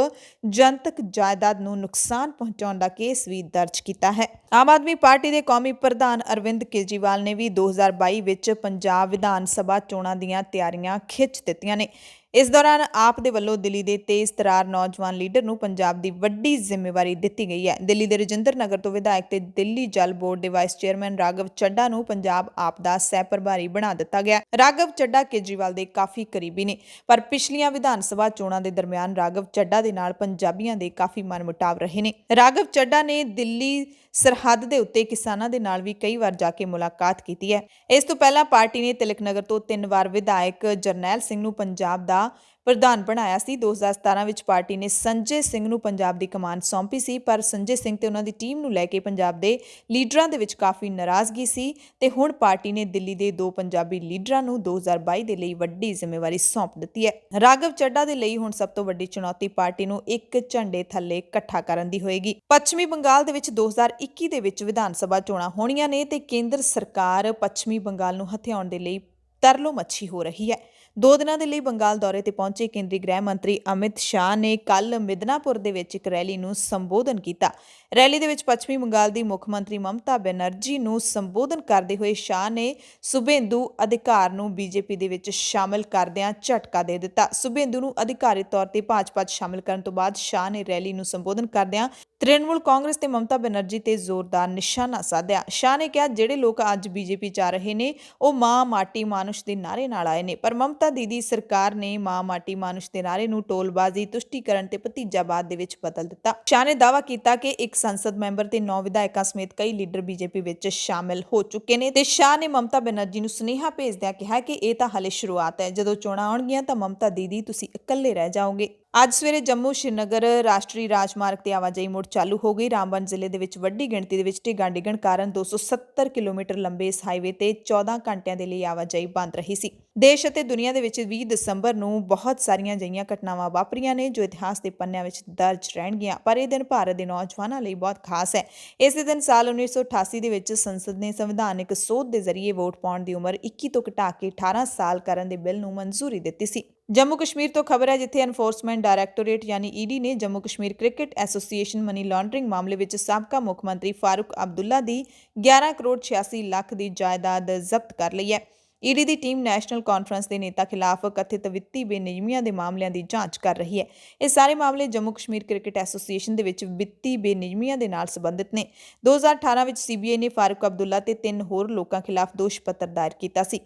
[SPEAKER 1] ਜਨਤਕ ਜਾਇਦਾਦ ਨੂੰ ਨੁਕਸਾਨ ਪਹੁੰਚਾਉਣ ਦਾ ਕੇਸ ਵੀ ਦਰਜ ਕੀਤਾ ਹੈ। ਆਮ ਆਦਮੀ ਪਾਰਟੀ ਦੇ ਕੌਮੀ ਪ੍ਰਧਾਨ ਅਰਵਿੰਦ ਕੇਜਰੀਵਾਲ ਨੇ ਵੀ 2022 ਵਿੱਚ ਪੰਜਾਬ ਵਿਧਾਨ ਸਭਾ ਚੋਣਾਂ ਦੀਆਂ ਤਿਆਰੀਆਂ ਖਿੱਚ ਦਿੱਤੀਆਂ ਨੇ। ਇਸ ਦੌਰਾਨ ਆਪ ਦੇ ਵੱਲੋਂ ਦਿੱਲੀ ਦੇ ਤੇਜ਼ ਤਰਾਰ ਨੌਜਵਾਨ ਲੀਡਰ ਨੂੰ ਪੰਜਾਬ ਦੀ ਵੱਡੀ ਜ਼ਿੰਮੇਵਾਰੀ ਦਿੱਤੀ ਗਈ ਹੈ। ਦਿੱਲੀ ਦੇ ਰਜਿੰਦਰ ਨਗਰ ਤੋਂ ਵਿਧਾਇਕ ਤੇ ਦਿੱਲੀ ਜਲ ਬੋਰਡ ਦੇ ਵਾਈਸ ਚੇਅਰਮੈਨ ਰਾਘਵ ਚੱਡਾ ਨੂੰ ਪੰਜਾਬ ਆਪ ਦਾ ਸਹਿ ਪ੍ਰਭਾਰੀ ਬਣਾ ਦਿੱਤਾ ਗਿਆ। ਰਾਘਵ ਚੱਡਾ ਕੇਜਰੀਵਾਲ ਦੇ ਕਾਫੀ ਕਰੀਬੀ ਨੇ, ਪਰ ਪਿਛਲੀਆਂ ਵਿਧਾਨ ਸਭਾ ਚੋਣਾਂ ਦੇ ਦਰਮਿਆਨ ਰਾਘਵ ਚੱਡਾ ਦੇ ਨਾਲ ਪੰਜਾਬੀਆਂ ਦੇ ਕਾਫੀ ਮਨਮੁਟਾਵ ਰਹੇ ਨੇ। ਰਾਘਵ ਚੱਡਾ ਨੇ ਦਿੱਲੀ ਸਰਹੱਦ ਦੇ ਉੱਤੇ ਕਿਸਾਨਾਂ ਦੇ ਨਾਲ ਵੀ ਕਈ ਵਾਰ ਜਾ ਕੇ ਮੁਲਾਕਾਤ ਕੀਤੀ ਹੈ। ਇਸ ਤੋਂ ਪਹਿਲਾਂ ਪਾਰਟੀ ਨੇ ਤਿਲਕ ਨਗਰ ਤੋਂ 3 ਵਾਰ ਵਿਧਾਇਕ ਜਰਨੈਲ ਸਿੰਘ ਨੂੰ ਪੰਜਾਬ ਦਾ ਪ੍ਰਧਾਨ ਬਣਾਇਆ ਸੀ। 2017 ਵਿੱਚ ਪਾਰਟੀ ਨੇ ਸੰਜੇ ਸਿੰਘ ਨੂੰ ਪੰਜਾਬ ਦੀ ਕਮਾਨ ਸੌਂਪੀ ਸੀ, ਪਰ ਸੰਜੇ ਸਿੰਘ ਤੇ ਉਹਨਾਂ ਦੀ ਟੀਮ ਨੂੰ ਲੈ ਕੇ ਪੰਜਾਬ ਦੇ ਲੀਡਰਾਂ ਦੇ ਵਿੱਚ ਕਾਫੀ ਨਾਰਾਜ਼ਗੀ ਸੀ ਤੇ ਹੁਣ ਪਾਰਟੀ ਨੇ ਦਿੱਲੀ ਦੇ 2 ਪੰਜਾਬੀ ਲੀਡਰਾਂ ਨੂੰ 2022 ਦੇ ਲਈ ਵੱਡੀ ਜ਼ਿੰਮੇਵਾਰੀ ਸੌਂਪ ਦਿੱਤੀ ਹੈ। ਰਾਘਵ ਚੱਡਾ ਦੇ ਲਈ ਹੁਣ ਸਭ ਤੋਂ ਵੱਡੀ ਚੁਣੌਤੀ ਪਾਰਟੀ ਨੂੰ ਇੱਕ ਝੰਡੇ ਥੱਲੇ ਇਕੱਠਾ ਕਰਨ ਦੀ ਹੋਏਗੀ। ਪੱਛਮੀ ਬੰਗਾਲ ਦੇ ਵਿੱਚ 2021 ਦੇ ਵਿੱਚ ਵਿਧਾਨ ਸਭਾ ਚੋਣਾਂ ਹੋਣੀਆਂ ਨੇ ਤੇ ਕੇਂਦਰ ਸਰਕਾਰ ਪੱਛਮੀ ਬੰਗਾਲ ਨੂੰ ਹਥਿਆਉਣ ਦੇ ਲਈ ਤਰਲੋ ਮੱਛੀ ਹੋ ਰਹੀ ਹੈ। 2 ਦਿਨਾਂ ਦੇ ਲਈ ਬੰਗਾਲ ਦੌਰੇ ਤੇ ਪਹੁੰਚੇ ਕੇਂਦਰੀ ਗ੍ਰਹਿ ਮੰਤਰੀ ਅਮਿਤ ਸ਼ਾਹ ਨੇ ਕੱਲ੍ਹ ਮਿਦਨਾਪੁਰ ਦੇ ਵਿੱਚ ਇੱਕ ਰੈਲੀ ਨੂੰ ਸੰਬੋਧਨ ਕੀਤਾ। ਰੈਲੀ ਦੇ ਵਿੱਚ ਪੱਛਮੀ ਬੰਗਾਲ ਦੀ ਮੁੱਖ ਮੰਤਰੀ ਮਮਤਾ ਬੈਨਰਜੀ ਨੂੰ ਸੰਬੋਧਨ ਕਰਦੇ ਹੋਏ ਸ਼ਾਹ ਨੇ ਸੁਭੇਂਦੂ ਅਧਿਕਾਰ ਨੂੰ ਬੀਜੇਪੀ ਦੇ ਵਿੱਚ ਸ਼ਾਮਲ ਕਰਦਿਆਂ ਝਟਕਾ ਦੇ ਦਿੱਤਾ। ਸੁਭੇਂਦੂ ਨੂੰ ਅਧਿਕਾਰਿਤ ਤੌਰ ਤੇ ਭਾਜਪਾ 'ਚ ਸ਼ਾਮਲ ਕਰਨ ਤੋਂ ਬਾਅਦ ਸ਼ਾਹ ਨੇ ਰੈਲੀ ਨੂੰ ਸੰਬੋਧਨ ਕਰਦਿਆਂ ਤ੍ਰਿਣਮੂਲ ਕਾਂਗਰਸ ਤੇ ਮਮਤਾ ਬੈਨਰਜੀ ਤੇ ਜ਼ੋਰਦਾਰ ਨਿਸ਼ਾਨਾ ਸਾਧਿਆ। ਸ਼ਾਹ ਨੇ ਕਿਹਾ, ਜਿਹੜੇ ਲੋਕ ਅੱਜ ਬੀਜੇਪੀ 'ਚ ਆ ਰਹੇ ਨੇ ਉਹ ਮਾਂ ਮਾਟੀ ਮਾਨੁਸ਼ ਦੇ ਨਾਅਰੇ ਨਾਲ ਆਏ ਨੇ, ਪਰ ਮਮਤਾ ਦੀਦੀ ਸਰਕਾਰ ਨੇ ਮਾਂ ਮਾਟੀ ਮਾਨੁਸ਼ ਦੇ ਨਾਅਰੇ ਨੂੰ ਟੋਲਬਾਜ਼ੀ, ਤੁਸ਼ਟੀਕਰਨ ਤੇ ਭਤੀਜਾਬਾਦ ਦੇ ਵਿੱਚ ਬਦਲ ਦਿੱਤਾ। ਸ਼ਾਹ ਨੇ ਦਾਅਵਾ ਕੀਤਾ ਕਿ ਇੱਕ ਸੰਸਦ ਮੈਂਬਰ ਤੇ 9 ਵਿਧਾਇਕਾਂ ਸਮੇਤ ਕਈ ਲੀਡਰ ਬੀਜੇਪੀ ਵਿੱਚ ਸ਼ਾਮਿਲ ਹੋ ਚੁੱਕੇ ਨੇ ਤੇ ਸ਼ਾਹ ਨੇ ਮਮਤਾ ਬੈਨਰਜੀ ਨੂੰ ਸੁਨੇਹਾ ਭੇਜਦਿਆਂ ਕਿਹਾ ਕਿ ਇਹ ਤਾਂ ਹਾਲੇ ਸ਼ੁਰੂਆਤ ਹੈ, ਜਦੋਂ ਚੋਣਾਂ ਆਉਣਗੀਆਂ ਤਾਂ ਮਮਤਾ ਦੀਦੀ ਤੁਸੀਂ ਇਕੱਲੇ ਰਹਿ ਜਾਓਗੇ। ਅੱਜ ਸਵੇਰੇ ਜੰਮੂ ਸ਼੍ਰੀਨਗਰ ਰਾਸ਼ਟਰੀ ਰਾਜਮਾਰਗ ਤੇ ਆਵਾਜਾਈ ਮੁੜ ਚਾਲੂ ਹੋ ਗਈ। ਰਾਮਬਨ ਜ਼ਿਲ੍ਹੇ ਦੇ ਵਿੱਚ ਵੱਡੀ ਗਿਣਤੀ ਦੇ ਵਿੱਚ ਢਹਿ ਡਿੱਗਣ ਕਾਰਨ 270 ਕਿਲੋਮੀਟਰ ਲੰਬੇ ਇਸ ਹਾਈਵੇ ਤੇ 14 ਘੰਟਿਆਂ ਦੇ ਲਈ ਆਵਾਜਾਈ ਬੰਦ ਰਹੀ ਸੀ। ਦੇਸ਼ ਅਤੇ ਦੁਨੀਆ ਦੇ ਵਿੱਚ 20 ਦਸੰਬਰ ਨੂੰ ਬਹੁਤ ਸਾਰੀਆਂ ਅਜਿਹੀਆਂ ਘਟਨਾਵਾਂ ਵਾਪਰੀਆਂ ਨੇ ਜੋ ਇਤਿਹਾਸ ਦੇ ਪੰਨਿਆਂ ਵਿੱਚ ਦਰਜ ਰਹਿਣਗੀਆਂ, ਪਰ ਇਹ ਦਿਨ ਭਾਰਤ ਦੇ ਨੌਜਵਾਨਾਂ ਲਈ ਬਹੁਤ ਖਾਸ ਹੈ। ਇਸੇ ਦਿਨ ਸਾਲ 1988 ਦੇ ਵਿੱਚ ਸੰਸਦ ਨੇ ਸੰਵਿਧਾਨਕ ਸੋਧ ਦੇ ਜ਼ਰੀਏ ਵੋਟ ਪਾਉਣ ਦੀ ਉਮਰ 21 ਤੋਂ ਘਟਾ ਕੇ 18 ਸਾਲ ਕਰਨ ਦੇ ਬਿੱਲ ਨੂੰ ਮਨਜ਼ੂਰੀ ਦਿੱਤੀ ਸੀ। ਜੰਮੂ ਕਸ਼ਮੀਰ ਤੋਂ ਖਬਰ ਹੈ, ਜਿੱਥੇ ਐਨਫੋਰਸਮੈਂਟ ਡਾਇਰੈਕਟੋਰੇਟ ਯਾਨੀ ਈਡੀ ਨੇ Jammu Kashmir cricket association money laundering ਮਾਮਲੇ ਵਿੱਚ ਸਾਬਕਾ ਮੁੱਖ ਮੰਤਰੀ ਫਾਰੂਕ ਅਬਦੁੱਲਾ ਦੀ 11 ਕਰੋੜ 86 ਲੱਖ ਦੀ ਜਾਇਦਾਦ ਜ਼ਬਤ ਕਰ ਲਈ ਹੈ। ਈਡੀ ਦੀ ਟੀਮ ਨੈਸ਼ਨਲ ਕਾਨਫਰੰਸ ਦੇ ਨੇਤਾ ਖਿਲਾਫ ਕਥਿਤ ਵਿੱਤੀ ਬੇਨਿਯਮੀਆਂ ਦੇ ਮਾਮਲਿਆਂ ਦੀ ਜਾਂਚ ਕਰ ਰਹੀ ਹੈ। ਇਹ ਸਾਰੇ ਮਾਮਲੇ ਜੰਮੂ ਕਸ਼ਮੀਰ ਕ੍ਰਿਕਟ ਐਸੋਸੀਏਸ਼ਨ ਦੇ ਵਿੱਚ ਵਿੱਤੀ ਬੇਨਿਯਮੀਆਂ ਦੇ ਨਾਲ ਸੰਬੰਧਿਤ ਨੇ। 2018 ਵਿੱਚ ਸੀਬੀਆਈ ਨੇ ਫਾਰੂਕ ਅਬਦੁੱਲਾ ਤੇ 3 ਹੋਰ ਲੋਕਾਂ ਖਿਲਾਫ ਦੋਸ਼ ਪੱਤਰ ਦਾਇਰ ਕੀਤਾ ਸੀ।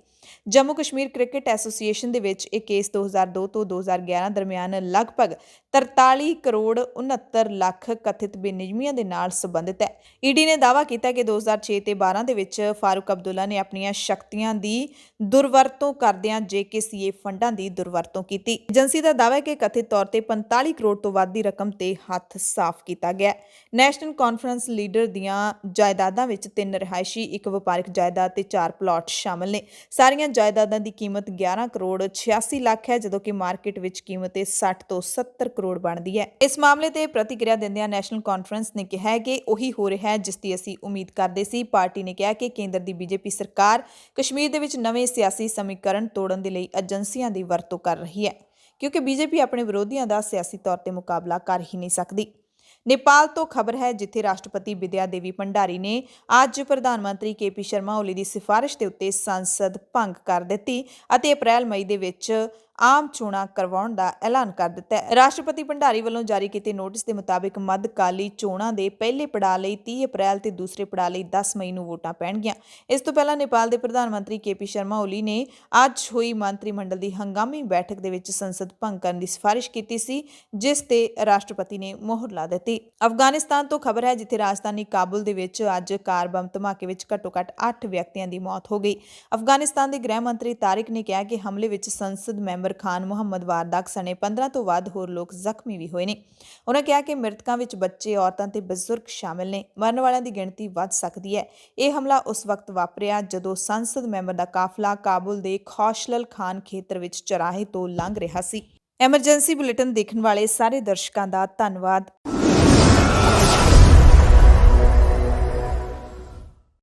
[SPEAKER 1] ਜੰਮੂ ਕਸ਼ਮੀਰ ਕ੍ਰਿਕਟ ਐਸੋਸੀਏਸ਼ਨ ਦੇ ਵਿੱਚ ਇਹ ਕੇਸ 2002 ਤੋਂ 2011 ਦਰਮਿਆਨ ਲਗਭਗ 43 ਕਰੋੜ 69 ਲੱਖ ਕਥਿਤ ਬੇਨਿਯਮੀਆਂ ਦੇ ਨਾਲ ਸੰਬੰਧਿਤ ਹੈ। ਈਡੀ ਨੇ ਦਾਅਵਾ ਕੀਤਾ ਕਿ 2006 ਤੇ 12 ਦੇ ਵਿੱਚ ਫਾਰੂਕ ਅਬਦੁੱਲਾ ਨੇ ਆਪਣੀਆਂ ਸ਼ਕਤੀਆਂ ਦੀ ਦੁਰਵਰਤੋਂ ਕਰਦਿਆਂ ਜੇਕੇਸੀਏ ਫੰਡਾਂ ਦੀ ਦੁਰਵਰਤੋਂ ਕੀਤੀ। ਏਜੰਸੀ ਦਾ ਦਾਅਵਾ ਹੈ ਕਿ ਕਥਿਤ ਤੌਰ ਤੇ 45 ਕਰੋੜ ਤੋਂ ਵੱਧ ਦੀ ਰਕਮ ਤੇ ਹੱਥ ਸਾਫ਼ ਕੀਤਾ ਗਿਆ। ਨੈਸ਼ਨਲ ਕਾਨਫਰੰਸ ਲੀਡਰ ਦੀਆਂ ਜਾਇਦਾਦਾਂ ਵਿੱਚ 3 ਰਿਹਾਇਸ਼ੀ, 1 ਵਪਾਰਕ ਜਾਇਦਾਦ ਤੇ 4 ਪਲਾਟ ਸ਼ਾਮਲ ਨੇ। ਸਾਰੀਆਂ ਜਾਇਦਾਦਾਂ ਦੀ ਕੀਮਤ 11 ਕਰੋੜ 86 ਲੱਖ ਹੈ, ਜਦੋਂ ਕਿ ਮਾਰਕੀਟ ਵਿੱਚ ਕੀਮਤ 60 ਤੋਂ 70 ਕਰੋੜ ਬਣਦੀ ਹੈ। ਇਸ ਮਾਮਲੇ ਤੇ ਪ੍ਰਤੀਕਿਰਿਆ ਦਿੰਦਿਆਂ ਨੈਸ਼ਨਲ ਕਾਨਫਰੰਸ ਨੇ ਕਿਹਾ ਹੈ ਕਿ ਉਹੀ ਹੋ ਰਿਹਾ ਹੈ ਜਿਸ ਦੀ ਅਸੀਂ ਉਮੀਦ ਕਰਦੇ ਸੀ। ਪਾਰਟੀ ਨੇ ਕਿਹਾ ਕਿ ਕੇਂਦਰ ਦੀ ਬੀਜੇਪੀ ਸਰਕਾਰ ਕਸ਼ਮੀਰ ਦੇ ਵਿੱਚ ਨਵੇਂ ਸਿਆਸੀ ਸਮੀਕਰਨ ਤੋੜਨ ਦੇ ਲਈ ਏਜੰਸੀਆਂ ਦੀ ਵਰਤੋਂ ਕਰ ਰਹੀ ਹੈ, ਕਿਉਂਕਿ ਬੀਜੇਪੀ ਆਪਣੇ ਵਿਰੋਧੀਆਂ ਦਾ ਸਿਆਸੀ ਤੌਰ ਤੇ ਮੁਕਾਬਲਾ ਕਰ ਹੀ ਨਹੀਂ ਸਕਦੀ। ਨੇਪਾਲ ਤੋਂ ਖਬਰ ਹੈ, ਜਿੱਥੇ ਰਾਸ਼ਟਰਪਤੀ ਵਿਦਿਆ ਦੇਵੀ ਭੰਡਾਰੀ ਨੇ ਅੱਜ ਪ੍ਰਧਾਨ ਮੰਤਰੀ ਕੇਪੀ ਸ਼ਰਮਾ ਓਲੀ ਦੀ ਸਿਫਾਰਿਸ਼ ਦੇ ਉੱਤੇ ਸੰਸਦ ਭੰਗ ਕਰ ਦਿੱਤੀ ਅਤੇ ਅਪ੍ਰੈਲ-ਮਈ ਦੇ ਵਿੱਚ ਆਮ ਚੋਣਾਂ ਕਰਵਾਉਣ ਦਾ ਐਲਾਨ ਕਰ ਦਿੱਤਾ ਹੈ। ਰਾਸ਼ਟਰਪਤੀ ਭੰਡਾਰੀ ਵੱਲੋਂ ਜਾਰੀ ਕੀਤੇ ਨੋਟਿਸ ਦੇ ਮੁਤਾਬਿਕ ਮੱਧਕਾਲੀ ਚੋਣਾਂ ਦੇ ਪਹਿਲੇ ਪੜਾਅ ਲਈ 30 ਅਪ੍ਰੈਲ ਤੇ ਦੂਸਰੇ ਪੜਾਅ ਲਈ 10 ਮਈ ਨੂੰ ਵੋਟਾਂ ਪੈਣਗੀਆਂ। ਇਸ ਤੋਂ ਪਹਿਲਾਂ ਨੇਪਾਲ ਦੇ ਪ੍ਰਧਾਨ ਮੰਤਰੀ ਕੇਪੀ ਸ਼ਰਮਾ ਓਲੀ ਨੇ ਅੱਜ ਹੋਈ ਮੰਤਰੀ ਮੰਡਲ ਦੀ ਹੰਗਾਮੀ ਬੈਠਕ ਦੇ ਵਿੱਚ ਸੰਸਦ ਭੰਗ ਕਰਨ ਦੀ ਸਿਫਾਰਿਸ਼ ਕੀਤੀ ਸੀ, ਜਿਸ ਤੇ ਰਾਸ਼ਟਰਪਤੀ ਨੇ ਮੋਹਰ ਲਾ ਦਿੱਤੀ। ਅਫਗਾਨਿਸਤਾਨ ਤੋਂ ਖਬਰ ਹੈ, ਜਿੱਥੇ ਰਾਜਧਾਨੀ ਕਾਬੁਲ ਦੇ ਵਿੱਚ ਅੱਜ ਕਾਰ ਬੰਬ ਧਮਾਕੇ ਵਿੱਚ ਘੱਟੋ-ਘੱਟ 8 ਵਿਅਕਤੀਆਂ ਦੀ ਮੌਤ ਹੋ ਗਈ। ਅਫਗਾਨਿਸਤਾਨ ਦੇ ਗ੍ਰਹਿ ਮੰਤਰੀ ਤਾਰਿਕ ਨੇ ਕਿਹਾ ਕਿ ਹਮਲੇ ਵਿੱਚ ਸੰਸਦ ਮੈਂਬਰ ਖਾਨ ਮੁਹੰਮਦ ਵਾਰਦਾਕ ਸਣੇ 15 ਤੋਂ ਵੱਧ ਹੋਰ ਲੋਕ ਜ਼ਖਮੀ ਵੀ ਹੋਏ ਨੇ। ਉਹਨਾਂ ਕਿਹਾ ਕਿ ਮ੍ਰਿਤਕਾਂ ਵਿੱਚ ਬੱਚੇ, ਔਰਤਾਂ ਤੇ ਬਜ਼ੁਰਗ ਸ਼ਾਮਿਲ ਨੇ। ਮਰਨ ਵਾਲਿਆਂ ਦੀ ਗਿਣਤੀ ਵੱਧ ਸਕਦੀ ਹੈ। ਇਹ ਹਮਲਾ ਉਸ ਵਕਤ ਵਾਪਰਿਆ ਜਦੋਂ ਸੰਸਦ ਮੈਂਬਰ ਦਾ ਕਾਫਲਾ ਕਾਬੁਲ ਦੇ ਖੌਸ਼ਲਲ ਖਾਨ ਖੇਤਰ ਵਿੱਚ ਚੌਰਾਹੇ ਤੋਂ ਲੰਘ ਰਿਹਾ ਸੀ। ਐਮਰਜੈਂਸੀ ਬੁਲੇਟਿਨ ਦੇਖਣ ਵਾਲੇ ਸਾਰੇ ਦਰਸ਼ਕਾਂ ਦਾ ਧੰਨਵਾਦ।